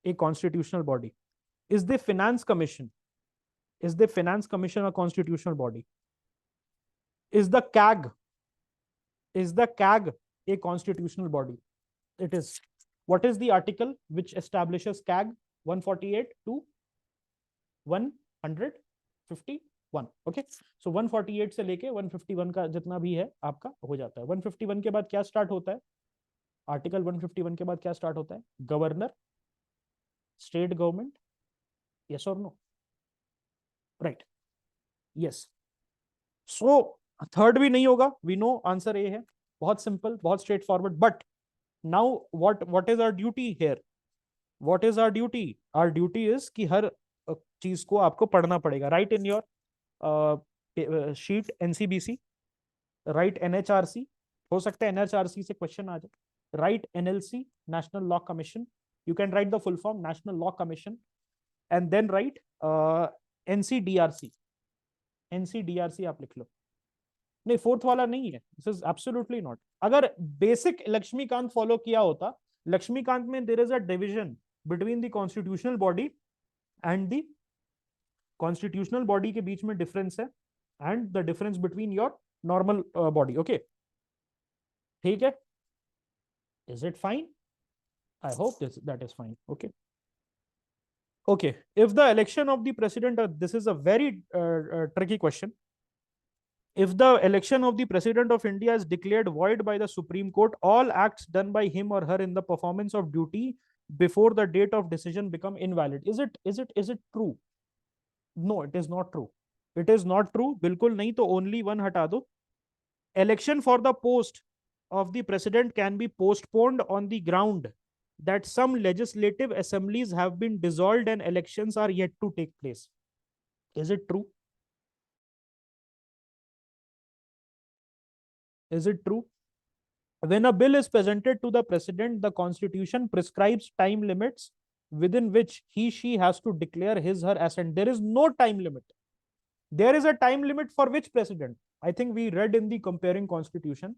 a constitutional body? Is the Finance Commission? Is the Finance Commission a constitutional body? Is the CAG? Is the CAG a constitutional body? It is. What is the article which establishes CAG? 148 to 151. Okay. So 148 से लेके 151 का जितना भी है आपका हो जाता है. 151 के बाद क्या स्टार्ट होता है? आर्टिकल 151 के बाद क्या स्टार्ट होता है? Governor, state government. यस और no? Right. Yes. So third भी नहीं होगा. वी नो आंसर ए है. बहुत सिंपल, बहुत straight forward. But now what is our duty here? What is our duty? Our duty is कि हर चीज को आपको पढ़ना पड़ेगा. Write in your sheet NCBC, write NHRC, हो सकता है NHRC से क्वेश्चन आ जाए. Write NLC, national law commission. You can write the full form national law commission. And then write NCDRC. NCDRC आप लिख लो. नहीं, फोर्थ वाला नहीं है. This is absolutely not. अगर बेसिक लक्ष्मीकांत फॉलो किया होता, लक्ष्मीकांत में there is a division between the constitutional body and the constitutional body के बीच में डिफरेंस है, and the difference between your normal body. Okay, ठीक है. Is it fine? I hope that is fine. Okay. Okay, if the election of the president, this is a very tricky question. If the election of the president of India is declared void by the Supreme Court, all acts done by him or her in the performance of duty before the date of decision become invalid. Is it true? No, it is not true. It is not true. बिल्कुल नहीं. तो only one हटा दो. Election for the post of the president can be postponed on the ground that some legislative assemblies have been dissolved and elections are yet to take place. Is it true? Is it true? When a bill is presented to the president, the constitution prescribes time limits within which she has to declare his her assent. There is no time limit. There is a time limit for which president? I think we read in the comparing constitution.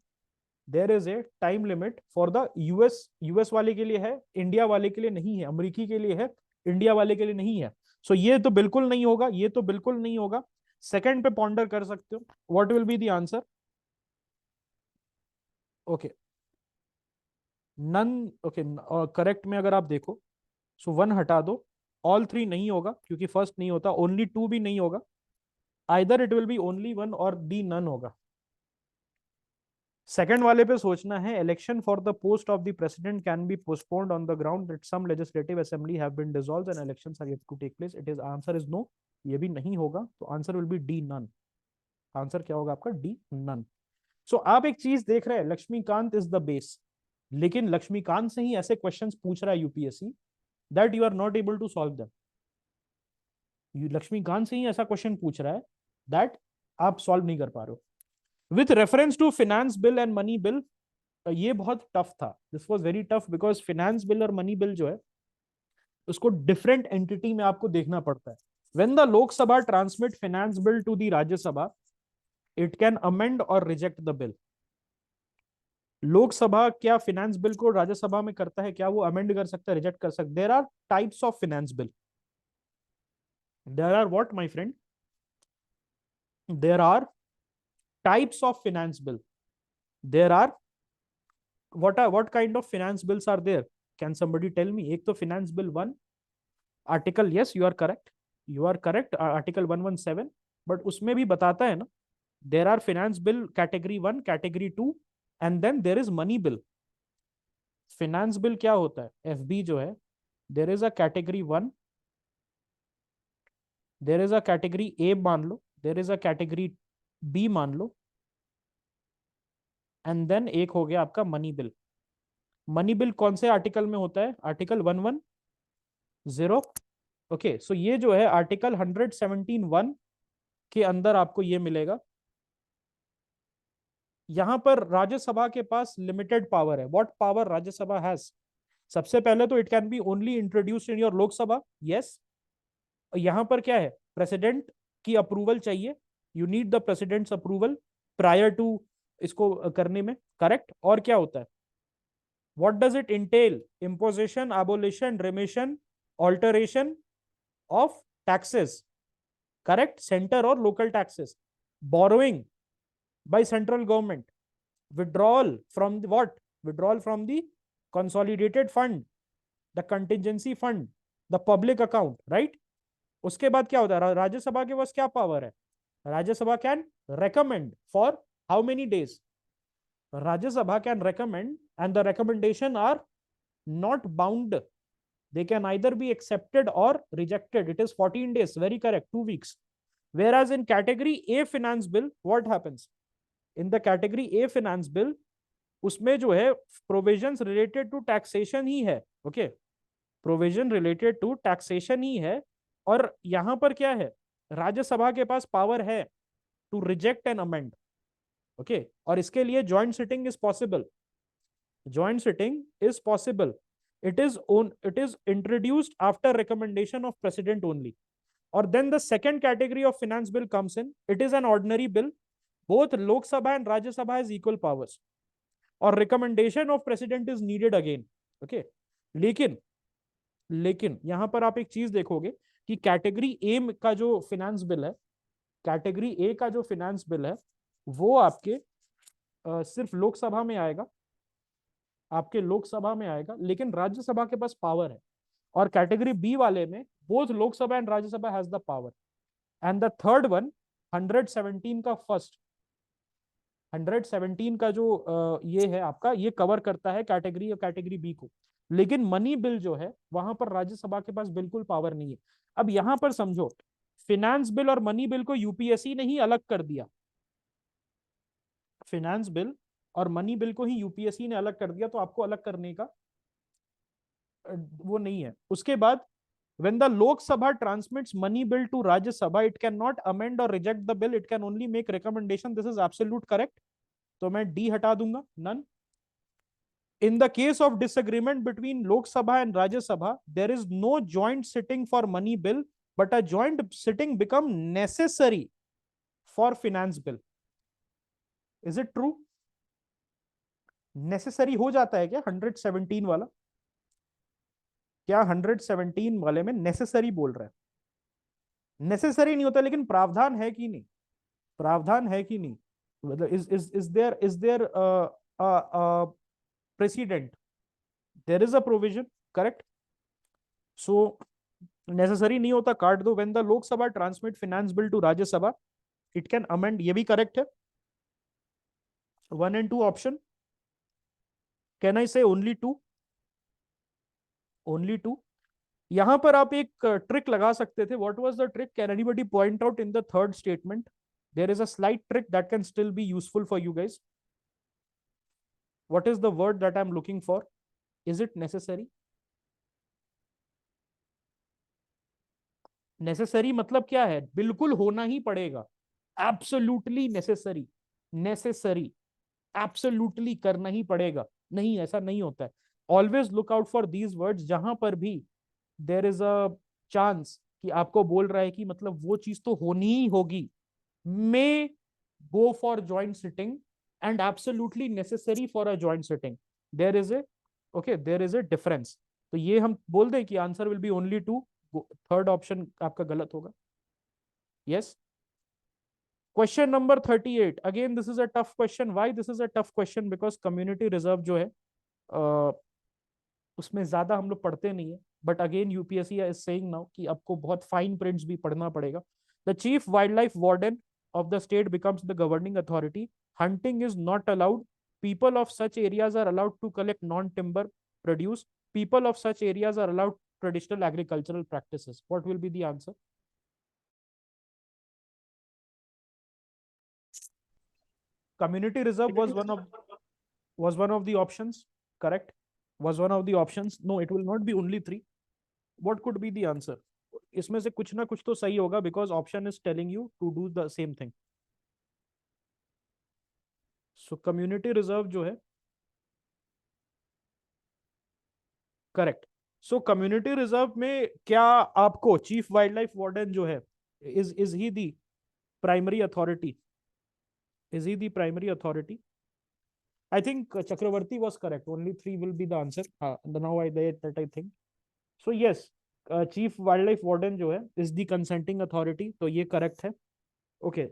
There is a time limit for the US वाले के लिए है, इंडिया वाले के लिए नहीं है. अमेरिकी के लिए है, इंडिया वाले के लिए नहीं है. सो ये तो बिल्कुल नहीं होगा. ये तो बिल्कुल नहीं होगा. सेकंड पे पॉन्डर कर सकते हो. What will be the answer? Okay, none. Okay, correct में अगर आप देखो, सो 1 हटा दो. ऑल 3 नहीं होगा क्योंकि फर्स्ट नहीं होता. ओनली 2 भी नहीं होगा. Either it will be only 1 और डी नन होगा. सेकंड वाले पे सोचना है. Election for the post of the president can be postponed on the ground that some legislative assembly have been dissolved and elections are yet to take place. It is answer is no. ये भी नहीं होगा. तो answer will be D none. Answer क्या होगा आपका? D none. सो आप एक चीज देख रहे हैं, लक्ष्मीकांत इज द बेस. लेकिन लक्ष्मीकांत से ही ऐसे क्वेश्चंस पूछ रहा है UPSC that you are not able to solve them. Laxmikanth से ही ऐसा क्वेश्चन पूछ रहा है दैट आप सॉल्व नहीं कर पा रहे हो. With reference to finance bill and money bill, ये बहुत टफ था. This was very tough because finance bill और मनी बिल जो है उसको डिफरेंट एंटिटी में आपको देखना पड़ता है. When the Lok Sabha transmit finance bill to the Rajya Sabha, it can amend or reject the bill. Lok Sabha क्या फिनेंस बिल को राज्यसभा में करता है, क्या वो अमेंड कर सकता है, रिजेक्ट कर सकता है? There are types of finance bill. There are what my friend? There are types of finance bill. There are what kind of finance bills are there? Can somebody tell me? एक तो finance bill 1 article, yes you are correct, you are correct, article 117, but उसमें भी बताता है ना, there are finance bill category 1, category 2 and then there is money bill. finance bill क्या होता है? FB जो है, there is a category 1, there is a category A मान लो, there is a category B मान लो, एंड देन एक हो गया आपका मनी बिल. मनी बिल कौन से आर्टिकल में होता है? आर्टिकल 110. ओके, सो ये जो है आर्टिकल 117(1) के अंदर आपको ये मिलेगा. यहां पर राज्यसभा के पास लिमिटेड पावर है. What power Rajya Sabha has? सबसे पहले तो it can be only introduced in your Lok Sabha. Yes. यहां पर क्या है? प्रेसिडेंट की अप्रूवल चाहिए. You need the president's approval prior to इसको करने में. करेक्ट. और क्या होता है? What does it entail? Imposition, abolition, remission, alteration of taxes. Correct? Center or local taxes. Borrowing by central government. Withdrawal from the what? Withdrawal from the consolidated fund, the contingency fund, the public account. Right? उसके बाद क्या होता है? राज्यसभा के पास क्या पावर है? Rajya Sabha can recommend for how many days? Rajya Sabha can recommend and the recommendation are not bound. They can either be accepted or rejected. It is 14 days. Very correct. 2 weeks. Whereas in category A finance bill, what happens? In the category A finance bill, उसमें जो है provisions related to taxation ही है. Okay. Provision related to taxation ही है. और यहां पर क्या है? राज्यसभा के पास पावर है to reject and amend. Okay और इसके लिए joint sitting is possible. Joint sitting is possible. It is introduced after recommendation of president only. और then the second category of finance bill comes in. It is an ordinary bill. Both Lok Sabha and Rajya Sabha has equal powers और recommendation of president is needed again. Okay लेकिन यहां पर आप एक चीज देखोगे कि कैटेगरी ए का जो फाइनेंस बिल है, कैटेगरी ए का जो फाइनेंस बिल है वो आपके सिर्फ लोकसभा में आएगा, आपके लोकसभा में आएगा, लेकिन राज्यसभा के पास पावर है. और कैटेगरी बी वाले में both Lok Sabha and Rajya Sabha has the power. And the third one 117 का फर्स्ट 117 का जो ये है आपका, ये कवर करता है कैटेगरी और कैटेगरी बी को. लेकिन मनी बिल जो है वहां पर राज्यसभा के पास बिल्कुल पावर नहीं है. अब यहां पर समझो, फिनेंस बिल और मनी बिल को यूपीएससी ने ही अलग कर दिया. फिनेंस बिल और मनी बिल को ही यूपीएससी ने अलग कर दिया, तो आपको अलग करने का वो नहीं है. उसके बाद when the Lok Sabha transmits money bill to Rajya Sabha, it cannot amend or reject the bill, it can only make recommendation. This is absolute correct. तो मैं डी हटा दूंगा, none. In the case of disagreement between Lok Sabha and Rajya Sabha, there is no joint sitting for money bill, but a joint sitting become necessary for finance bill. Is it true? Necessary हो जाता है क्या 117 वाला? क्या 117 वाले में नेसेसरी बोल रहा है? नेसेसरी नहीं होता, लेकिन प्रावधान है कि नहीं? प्रावधान है कि नहीं? मतलब is there president? There is a provision. Correct. So necessary नहीं होता, काट दो. When the Lok Sabha transmit finance bill to Rajya Sabha, it can amend. ये भी करेक्ट है. 1 and 2 ऑप्शन. कैन आई से ओनली 2? ओनली 2. यहां पर आप एक ट्रिक लगा सकते थे. What was the trick? Can anybody point out in the third statement? There is a slight trick that can still be useful for you guys. What is the word that I am looking for? Is it necessary? Necessary मतलब क्या है? बिल्कुल होना ही पड़ेगा. Absolutely necessary. नेसेसरी एब्सोल्युटली करना ही पड़ेगा. नहीं, ऐसा नहीं होता है. Always look out for these words. जहां पर भी देयर इज अ चांस कि आपको बोल रहा है कि मतलब वो चीज तो होनी ही होगी, may go for joint sitting, and absolutely necessary for a joint sitting. There is a there is a difference. तो ये हम बोल दें कि answer will be only two, third option आपका गलत होगा. Yes. Question number 38. Again this is a tough question. Why this is a tough question? Because community reserve जो है उसमें ज्यादा हम लोग पढ़ते नहीं है. But again UPSC is saying now कि आपको बहुत फाइन प्रिंट्स भी पढ़ना पड़ेगा. The chief wildlife warden of the state becomes the governing authority. Hunting is not allowed. People of such areas are allowed to collect non-timber produce. People of such areas are allowed traditional agricultural practices. What will be the answer? Community reserve was one of the options. Correct. Was one of the options. No, it will not be only three. What could be the answer? इसमें से कुछ ना कुछ तो सही होगा because option is telling you to do the same thing. So community reserve जो है करेक्ट. सो कम्युनिटी रिजर्व में क्या आपको चीफ वाइल्ड लाइफ वार्डन जो है is he the primary authority? Is he the primary authority? I think Chakraborty was correct. Only 3 will be the answer. Now I that I think. So yes, chief wildlife warden जो है इज द कंसेंटिंग अथॉरिटी. तो ये करेक्ट है. ओके.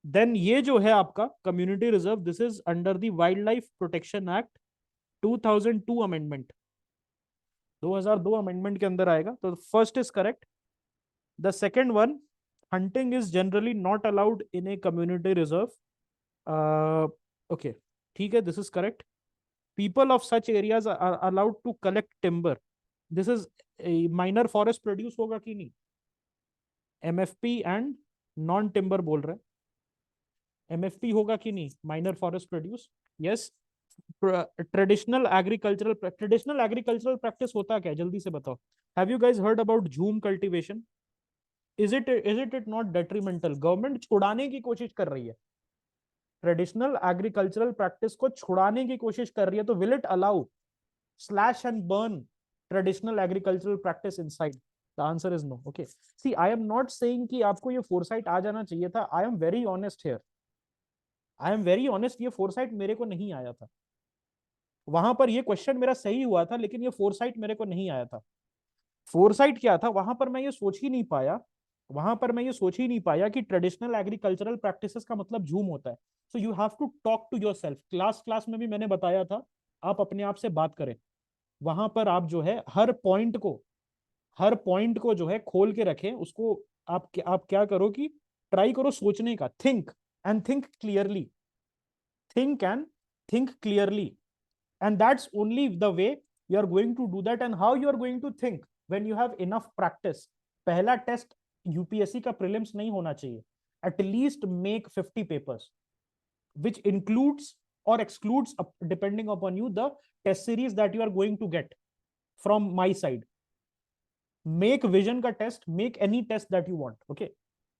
देन ये जो है आपका community reserve, this is under the wild life protection act 2002 amendment. 2002 amendment के अंदर आएगा. तो first is correct. The second one, hunting is generally not allowed in a community reserve. Okay, ठीक है, this is correct. People of such areas are allowed to collect timber. This is a minor forest produce होगा कि नहीं? MFP and non timber बोल रहे हैं. MFP होगा कि नहीं? Minor forest produce. Yes. Traditional agricultural practice होता क्या है? जल्दी से बताओ. Have you guys heard about jhum cultivation? Is it not detrimental? Government छुड़ाने की कोशिश कर रही है, ट्रेडिशनल एग्रीकल्चरल प्रैक्टिस को छुड़ाने की कोशिश कर रही है. तो will it allow slash and burn traditional agricultural practice inside? The answer is no. Okay. See, I am not saying कि आपको ये फोरसाइट आ जाना चाहिए था. I am very honest here. I am very honest. ये फोरसाइट मेरे को नहीं आया था. वहां पर ये क्वेश्चन मेरा सही हुआ था, लेकिन ये फोरसाइट मेरे को नहीं आया था. फोरसाइट क्या था? वहां पर मैं ये सोच ही नहीं पाया. वहां पर मैं ये सोच ही नहीं पाया कि ट्रेडिशनल एग्रीकल्चरल प्रैक्टिसेस का मतलब झूम होता है. So you have to talk to yourself. Class में भी मैंने बताया था, आप अपने आप से बात करें. वहां पर आप जो है हर पॉइंट को जो है खोल के रखें उसको. आप क्या करो कि ट्राई करो सोचने का. Think and think clearly. Think and think clearly. And that's only the way you are going to do that. And how you are going to think when you have enough practice. पहला टेस्ट यूपीएससी का प्रीलिम्स नहीं होना चाहिए. At least make 50 papers which includes or excludes, depending upon you, the test series that you are going to get from my side. Make vision का test, make any test that you want. Okay,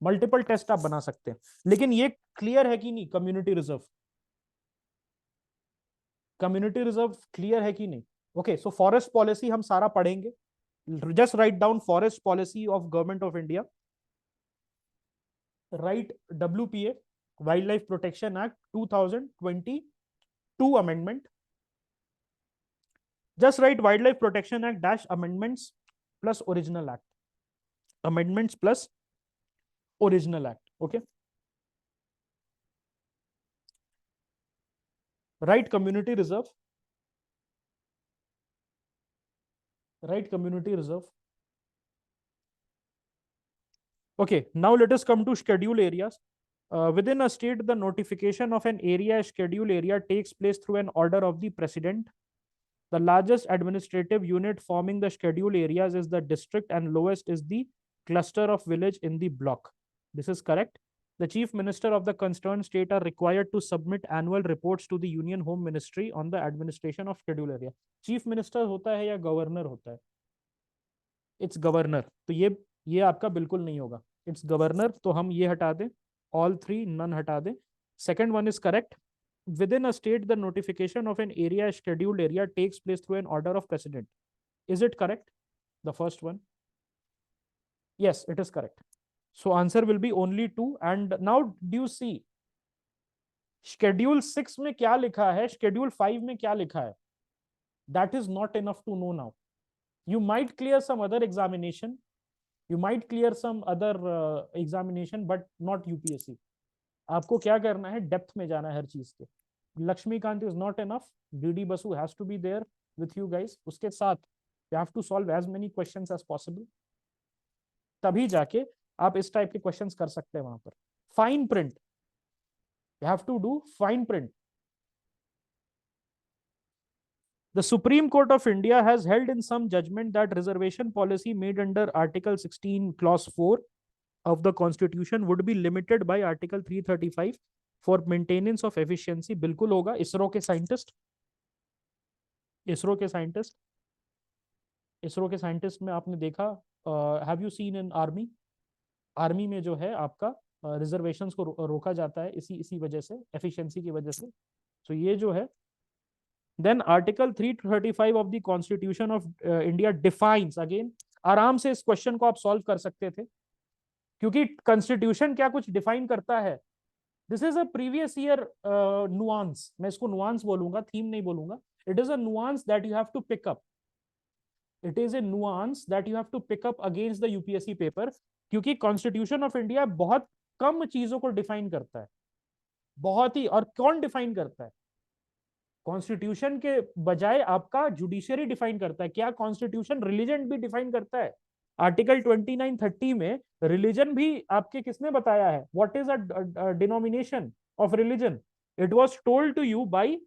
multiple test आप बना सकते हैं. लेकिन ये क्लियर है कि नहीं? कम्युनिटी रिजर्व क्लियर है कि नहीं? ओके. सो फॉरेस्ट पॉलिसी हम सारा पढ़ेंगे. Just write down forest policy of government of India. Right WPA, wild life protection act 2022 amendment. Just right wild life protection act dash amendments plus original act. Amendments plus original act. Okay. Right community reserve. Right community reserve. Okay, now let us come to schedule areas. Within a state, the notification of an area as schedule area takes place through an order of the president. The largest administrative unit forming the schedule areas is the district, and lowest is the cluster of village in the block. This is correct. The chief minister of the concerned state are required to submit annual reports to the Union Home Ministry on the administration of schedule area. Chief minister होता है या गवर्नर होता है? It's governor. तो ये आपका बिल्कुल नहीं होगा. It's governor. तो हम ये हटा दें. All three none हटा दें. Second one is correct. Within a state, the notification of an area as scheduled area takes place through an order of president. Is it correct? The first one. Yes, it is correct. So answer will be only 2. And now do you see schedule 6 में क्या लिखा है, शेड्यूल 5 में क्या लिखा है, that is not enough to know now. You might clear some other examination, you might clear some other examination, but not UPSC. आपको क्या करना है, डेप्थ में जाना है हर चीज के. Laxmikanth is not enough, D D Basu has to be there with you guys. उसके साथ you have to solve as many questions as possible. तभी जाके आप इस टाइप के क्वेश्चंस कर सकते हैं. वहां पर fine print, you have to do fine print. The Supreme Court of India has held in some judgment that reservation policy made under Article 16 Clause 4 of the Constitution would be limited by Article 335 for maintenance of efficiency. बिल्कुल होगा. इसरो के साइंटिस्ट, इसरो के साइंटिस्ट, इसरो के साइंटिस्ट में आपने देखा, have you seen in army, army में जो है आपका रिजर्वेशंस को रोका जाता है इसी वजह से, एफिशिएंसी की वजह से. तो ये जो है, then article 335 of the constitution of India defines, again आराम से इस क्वेश्चन को आप सॉल्व कर सकते थे, क्योंकि कॉन्स्टिट्यूशन क्या कुछ डिफाइन करता है. This is a previous year nuance, मैं इसको नुआंस बोलूंगा, थीम नहीं बोलूंगा. It is a nuance that you have to pick up, it is a nuance that you have to pick up against the UPSC paper, क्योंकि कॉन्स्टिट्यूशन ऑफ इंडिया बहुत कम चीजों को डिफाइन करता है, बहुत ही. और कौन डिफाइन करता है, कॉन्स्टिट्यूशन के बजाय आपका जुडिशरी डिफाइन करता है. क्या कॉन्स्टिट्यूशन रिलीजन भी डिफाइन करता है. आर्टिकल 2930 में रिलीजन भी आपके किसने बताया है, what is a denomination of religion. It was told to you by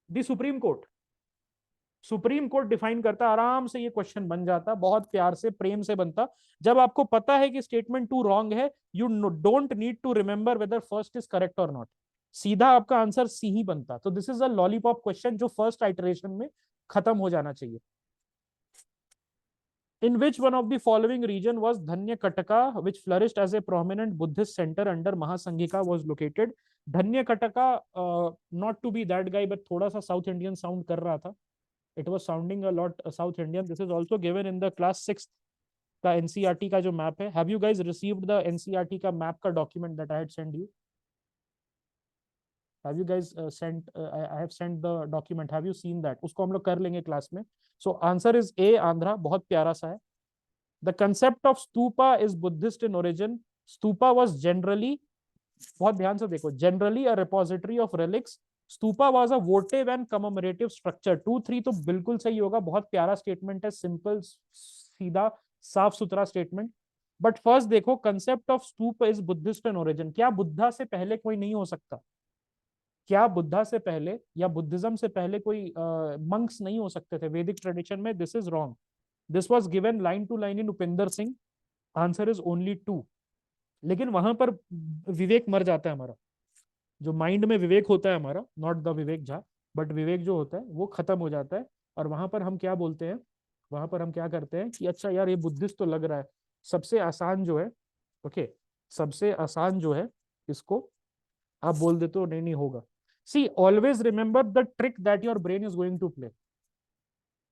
the supreme court. Supreme court define करता, आराम से ये क्वेश्चन बन जाता, बहुत प्यार से प्रेम से बनता. जब आपको पता है कि स्टेटमेंट 2 रॉन्ग है, you don't need to remember whether first is correct और नॉट, सीधा आपका आंसर सी ही बनता. तो this is a lollipop question जो फर्स्ट आइटरेशन में खत्म हो जाना चाहिए. In which one of the following region was Dhanyakataka, which flourished as a prominent Buddhist center under Mahasanghika was located? Dhanyakataka, not to be that guy, but थोड़ा सा South Indian sound कर रहा था. It was sounding a lot South Indian. This is also given in the class 6th का NCERT का जो मैप है. Have you guys received the NCERT का मैप का document that I had sent you? Have you guys sent I have sent the document, have you seen that? उसको हम लोग कर लेंगे क्लास में. So answer is A, Andhra. बहुत प्यारा सा है. The concept of stupa is Buddhist in origin. Stupa was generally, बहुत ध्यान से देखो, generally a repository of relics. Stupa was a votive and commemorative structure. 2-3 तो बिल्कुल सही होगा. बहुत प्यारा स्टेटमेंट है, सिंपल, सीधा, साफ सुथरा स्टेटमेंट. बट फर्स्ट देखो, concept of stupa is Buddhist in origin. क्या बुद्धा से पहले कोई नहीं हो सकता? क्या बुद्धा से पहले या बुद्धिज्म से पहले कोई मंक्स नहीं हो सकते थे वैदिक ट्रेडिशन में? This is wrong. This was given line to line in Upinder Singh. Answer is only 2. लेकिन वहां पर विवेक मर जाता है हमारा, जो माइंड में विवेक होता है हमारा, not the Vivek Jha, but विवेक जो होता है वो खत्म हो जाता है. और वहां पर हम क्या बोलते हैं, वहां पर हम क्या करते हैं कि अच्छा यार ये बुद्धिस्ट तो लग रहा है, सबसे आसान जो है, ओके, सबसे आसान जो है इसको आप बोल देते हो, नहीं नहीं होगा. See, always remember the trick that your brain is going to play.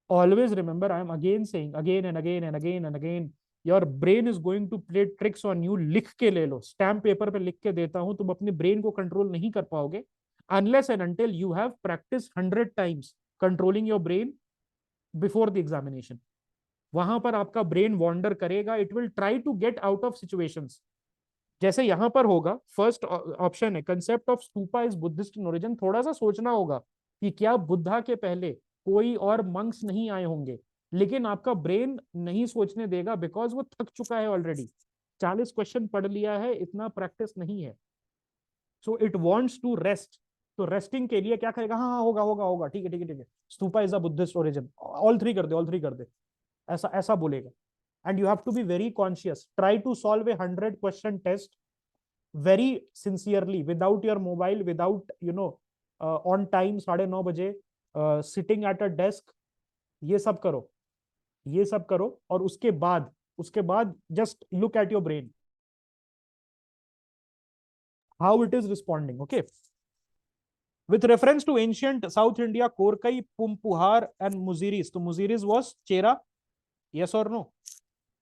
Always remember, I am again saying, again and again and again and again, your brain is going to play tricks on you. लिख के ले लो, स्टैम्प पेपर पे लिख के देता हूं, तुम अपने ब्रेन को कंट्रोल नहीं कर पाओगे unless and until you have practiced 100 times controlling your brain before the examination. वहां पर आपका ब्रेन वॉन्डर करेगा, it will try to get out of situations. जैसे यहां पर होगा, फर्स्ट ऑप्शन है concept of stupa is Buddhist in origin. थोड़ा सा सोचना होगा कि क्या बुद्धा के पहले कोई और मंक्स नहीं आए होंगे, लेकिन आपका ब्रेन नहीं सोचने देगा बिकॉज वो थक चुका है ऑलरेडी. 40 क्वेश्चन पढ़ लिया है, इतना प्रैक्टिस नहीं है. So it wants to rest. तो रेस्टिंग के लिए क्या करेगा, हाँ हाँ होगा होगा होगा, ठीक है ठीक है ठीक है, stupa is a Buddhist origin, all 3 कर दे, ऑल 3 कर दे, ऐसा ऐसा बोलेगा. And you have to be very conscious. Try to solve a 100 question test very sincerely, without your mobile, without on time 9:30 बजे, sitting at a desk. ये सब करो, ये सब करो, और उसके बाद just look at your brain, how it is responding. Okay. With reference to ancient South India, Korkai, Pumpuhar and Muziris. So Muziris was Chera, yes or no?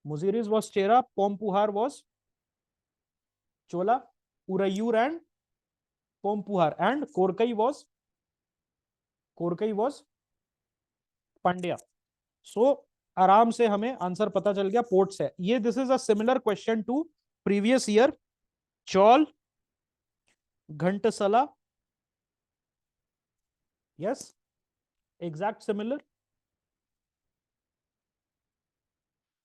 Muziris was Chera, Pompuhar was Chola, Urayur and Pompuhar and Korkai was Pandya. So आराम से हमें आंसर पता चल गया, पोर्ट्स है ये. This is a similar question to previous year. Chaul, Ghantasala, yes, exact similar.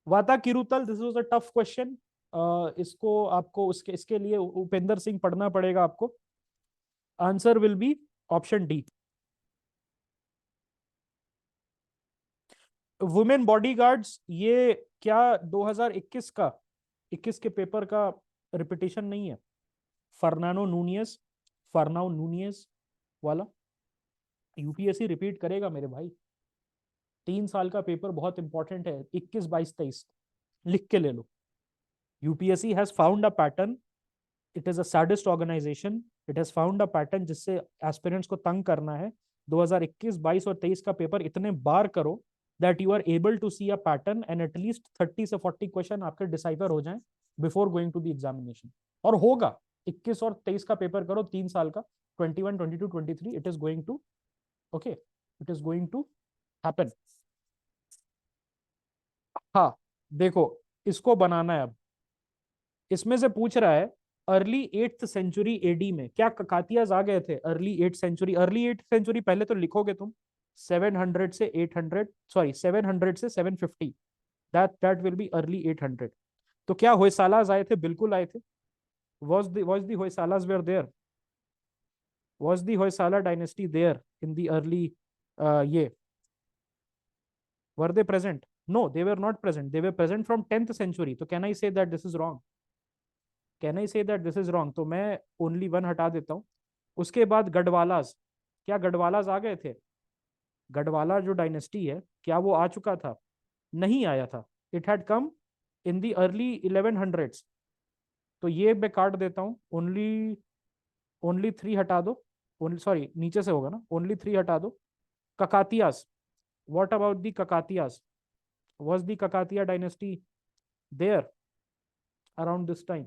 वाता किरुतल, this was a tough question. इसको आपको इसके लिए उपेंद्र सिंह पढ़ना पड़ेगा आपको. Answer will be option D. Women bodyguards, ये क्या 2021 का 21 के पेपर का रिपीटेशन नहीं है? फर्नाओ नूनियस वाला यूपीएससी रिपीट करेगा मेरे भाई. 3 साल का पेपर बहुत इंपॉर्टेंट है, 21, 22, 23 लिख के ले लो. UPSC has found a pattern. It is a sadist organization. It has found a pattern जिससे एस्पिरेंट्स को तंग करना है. 2021, 22 और 23 का पेपर इतने बार करो that you are able to see a pattern and at least 30 से 40 क्वेश्चन आपके डिसाइफर हो जाएं before going to the examination. और होगा. 21 और 23 का पेपर करो 3 साल का, 21, 22, 23, it is going to, okay, it is going to happen. हाँ देखो, इसको बनाना है अब. इसमें से पूछ रहा है अर्ली 8th सेंचुरी एडी में क्या ककातियाज आ गए थे? Early 8th century, early 8th century पहले तो लिखोगे तुम 700 से 800, सॉरी 700 से 750, दैट विल बी अर्ली 800. तो क्या होयसालाज आए थे? बिल्कुल आए थे. was the Hoysalas were there? was the Hoysala dynasty there in the early ये were they present? No, they were not present. They were present from 10th century. तो can I say that this is wrong? Can I say that this is wrong? तो मैं only one हटा देता हूँ. उसके बाद गढ़वालाज, क्या गढ़वालाज आ गए थे? गढ़वाला जो डायनेस्टी है क्या वो आ चुका था? नहीं आया था. It had come in the early 1100s. तो ये मैं काट देता हूँ. ओनली 3 हटा दो. ओनली, सॉरी नीचे से होगा ना, ओनली 3 हटा दो. Kakatiyas, what about the Kakatiyas? Was the Kakatiya dynasty there around this time?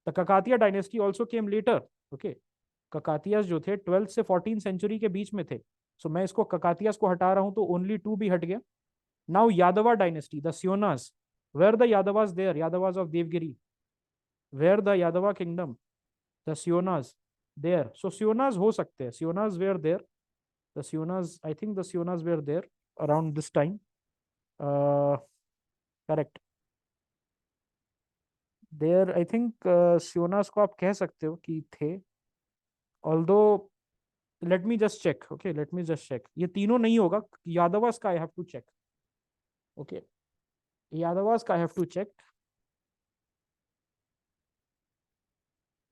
The Kakatiya dynasty also came later. Okay, Kakatiyas जो थे 12th से 14th सेंचुरी के बीच में थे. सो मैं इसको ककातियास को हटा रहा हूं तो ओनली 2 भी हट गया. Now Yadava dynasty, the Seunas, were the Yadavas there? Yadavas of Devagiri, were the Yadava kingdom? The Seunas there. So Seunas हो सकते हैं. Seunas were there. The Seunas, I think the Seunas were there around this time. Correct. There I think Seunas को आप कह सकते हो कि थे. Although let me just check. Okay, let me just check. ये तीनों नहीं होगा. यादवास का I have to check. Okay, Yadavas का I have to check.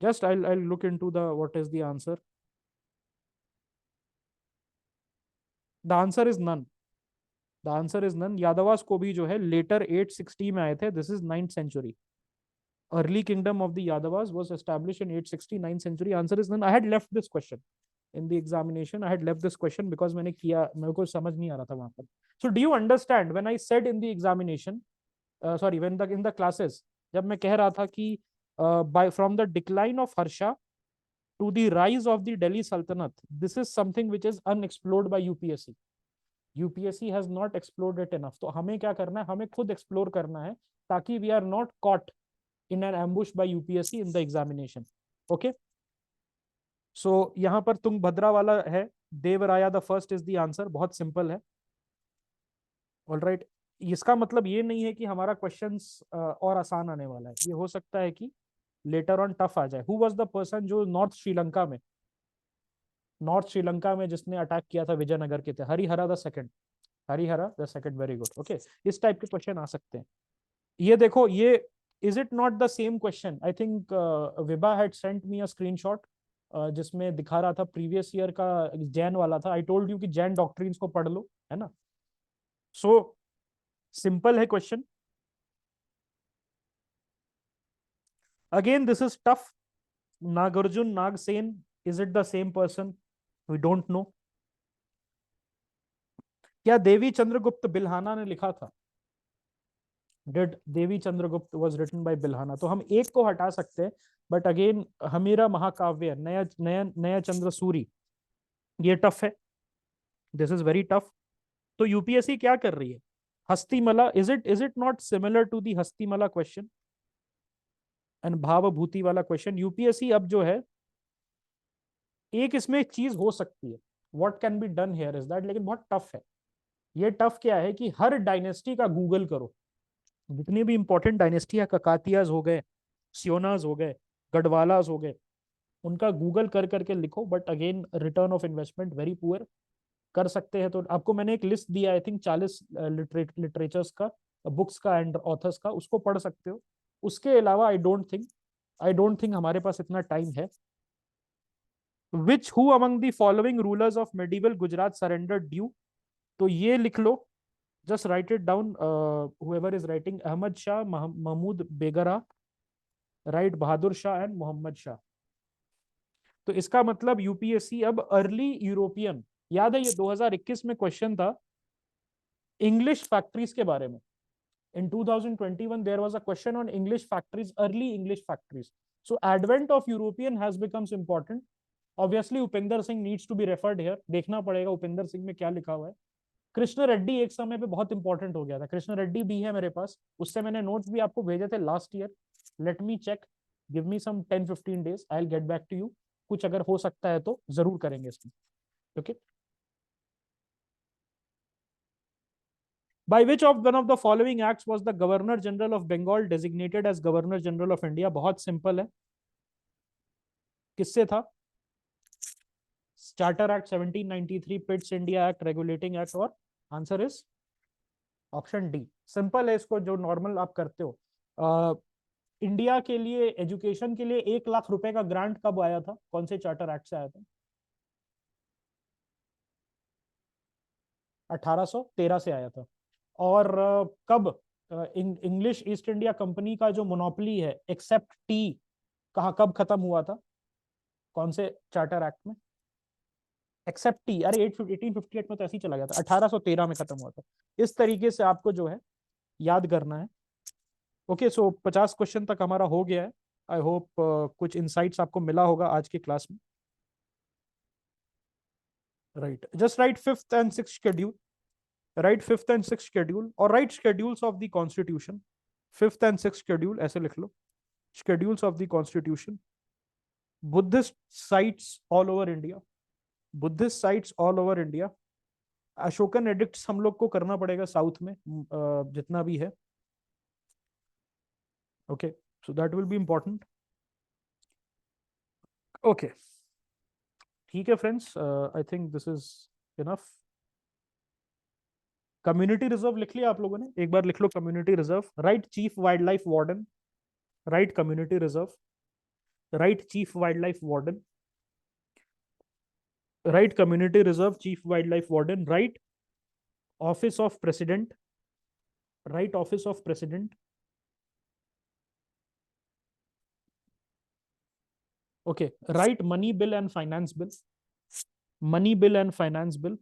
Just I'll look into the what is the answer. The answer is none. The answer is none. Yadavas को भी जो है लेटर 860 में आए थे. This is 9th century. Early kingdom of the Yadavas was established in 860, 9th century. Answer is none. I had left this question in the examination. I had left this question because मैंने किया, मेरे को समझ नहीं आ रहा था वहां पर. So do you understand when I said in the examination, sorry, when the in the classes, जब मैं कह रहा था कि by from the decline of Harsha to the rise of the Delhi Sultanate, this is something which is unexplored by UPSC. UPSC has not explored it enough. तो हमें क्या करना है? हमें खुद एक्सप्लोर करना है ताकि we are not caught in an ambush by UPSC in the examination. Okay? So यहाँ पर तुंगभद्रा वाला है. देवराया the first is the answer. बहुत सिंपल है. ऑलराइट. इसका मतलब ये नहीं है कि हमारा क्वेश्चंस और आसान आने वाला है. ये हो सकता है कि लेटर ऑन टफ आ जाए. हु वाज द पर्सन जो नॉर्थ श्रीलंका में जिसने अटैक किया था विजयनगर के थे? Harihara the second. Harihara the second. Very good. Okay, इस टाइप के क्वेश्चन आ सकते हैं. ये देखो, ये is it not the same question? I think Vibha had sent me a screenshot जिसमें दिखा रहा था प्रीवियस ईयर का जैन वाला था. आई टोल्ड यू कि जैन डॉक्ट्रिन्स को पढ़ लो, है ना. सो सिंपल है question. Again this is tough. Nagarjuna, Nagasena, is it the same person? We don't know. क्या देवी चंद्रगुप्त बिल्हाना ने लिखा था? Did Devi Chandragupta was written by Bilhana. तो हम एक को हटा सकते हैं, बट अगेन हमीरा महाकाव्य, नया नया नया चंद्र सूरी, ये टफ है, दिस इज वेरी टफ। तो यूपीएससी क्या कर रही है? Hastimalla, is it not similar to the Hastimalla question and Bhavabhuti वाला क्वेश्चन? यूपीएससी अब जो है, एक इसमें एक चीज हो सकती है, what can be done here is that, लेकिन बहुत टफ है। ये टफ क्या है कि हर डायनेस्टी का गूगल करो, जितनी भी इंपॉर्टेंट डायनेस्टी है, ककातियाज हो गए, सियोनाज हो गए, गढ़वालाज हो गए, उनका गूगल कर करके लिखो, but again return of investment very poor. कर सकते हैं तो आपको मैंने एक लिस्ट दिया, आई थिंक 40 लिटरेचर्स का, बुक्स का एंड ऑथर्स का, उसको पढ़ सकते हो। उसके अलावा आई डोंट थिंक हमारे पास इतना टाइम है। Which who among the following rulers of medieval Gujarat surrendered Diu? तो ये लिख लो, just write it down, whoever is writing, Ahmad Shah, Mahmud Begarha, right, Bahadur Shah and Mohammad Shah. तो इसका मतलब यूपीएससी अब अर्ली यूरोपियन, याद है ये 2021 में क्वेश्चन था इंग्लिश फैक्ट्रीज के बारे में। in 2021 there was a question on English factories, early English factories. So advent of European has becomes important. Obviously Upendra Singh needs to be referred here, देखना पड़ेगा उपेंद्र सिंह में क्या लिखा हुआ है। कृष्ण रेड्डी एक समय पे बहुत इंपॉर्टेंट हो गया था, कृष्ण रेड्डी भी है मेरे पास, उससे मैंने नोट्स भी आपको भेजे थे last year. Let me check, give me some 10-15 days, I will get back to you. कुछ अगर हो सकता है तो जरूर करेंगे इसमें। Okay, by which of one of the following acts was the governor general of Bengal designated as governor general of India? बहुत सिंपल है, किससे था? Charter act 1793, Pitt's India act, regulating act, और answer is option D. Simple है, इसको जो नॉर्मल आप करते हो। इंडिया के लिए एजुकेशन के लिए 1 लाख रुपए का ग्रांट कब आया था, कौन से चार्टर एक्ट से आया था? 1813 से आया था। और कब इंग्लिश ईस्ट इंडिया कंपनी का जो मोनोपोली है एक्सेप्ट टी, कहाँ कब खत्म हुआ था, कौन से चार्टर एक्ट में? एक्सेप्ट टी, अरे 1858 में तो ऐसे ही चला गया था, 1813 में खत्म हुआ था। इस तरीके से आपको जो है याद करना है। ओके, सो 50 क्वेश्चन तक हमारा हो गया है। आई होप कुछ इंसाइट्स आपको मिला होगा आज की क्लास में। Right, just write fifth and sixth schedule, write fifth and sixth schedule, और write schedules of the constitution. Fifth and sixth schedule ऐसे लिख लो, schedules of the constitution. Buddhist sites all over India, Buddhist sites all over India. Ashokan edicts हम लोग को करना पड़ेगा साउथ में, जितना भी है। Okay, so that will be important. Okay, ठीक है friends, I think this is enough. Community reserve लिख लिया आप लोगों ने? एक बार लिख लो community reserve, right chief wildlife warden, right community reserve, right chief wildlife warden, right community reserve, chief wildlife warden, right office of president, right office of president. Okay, right money bill and finance bill, money bill and finance bill,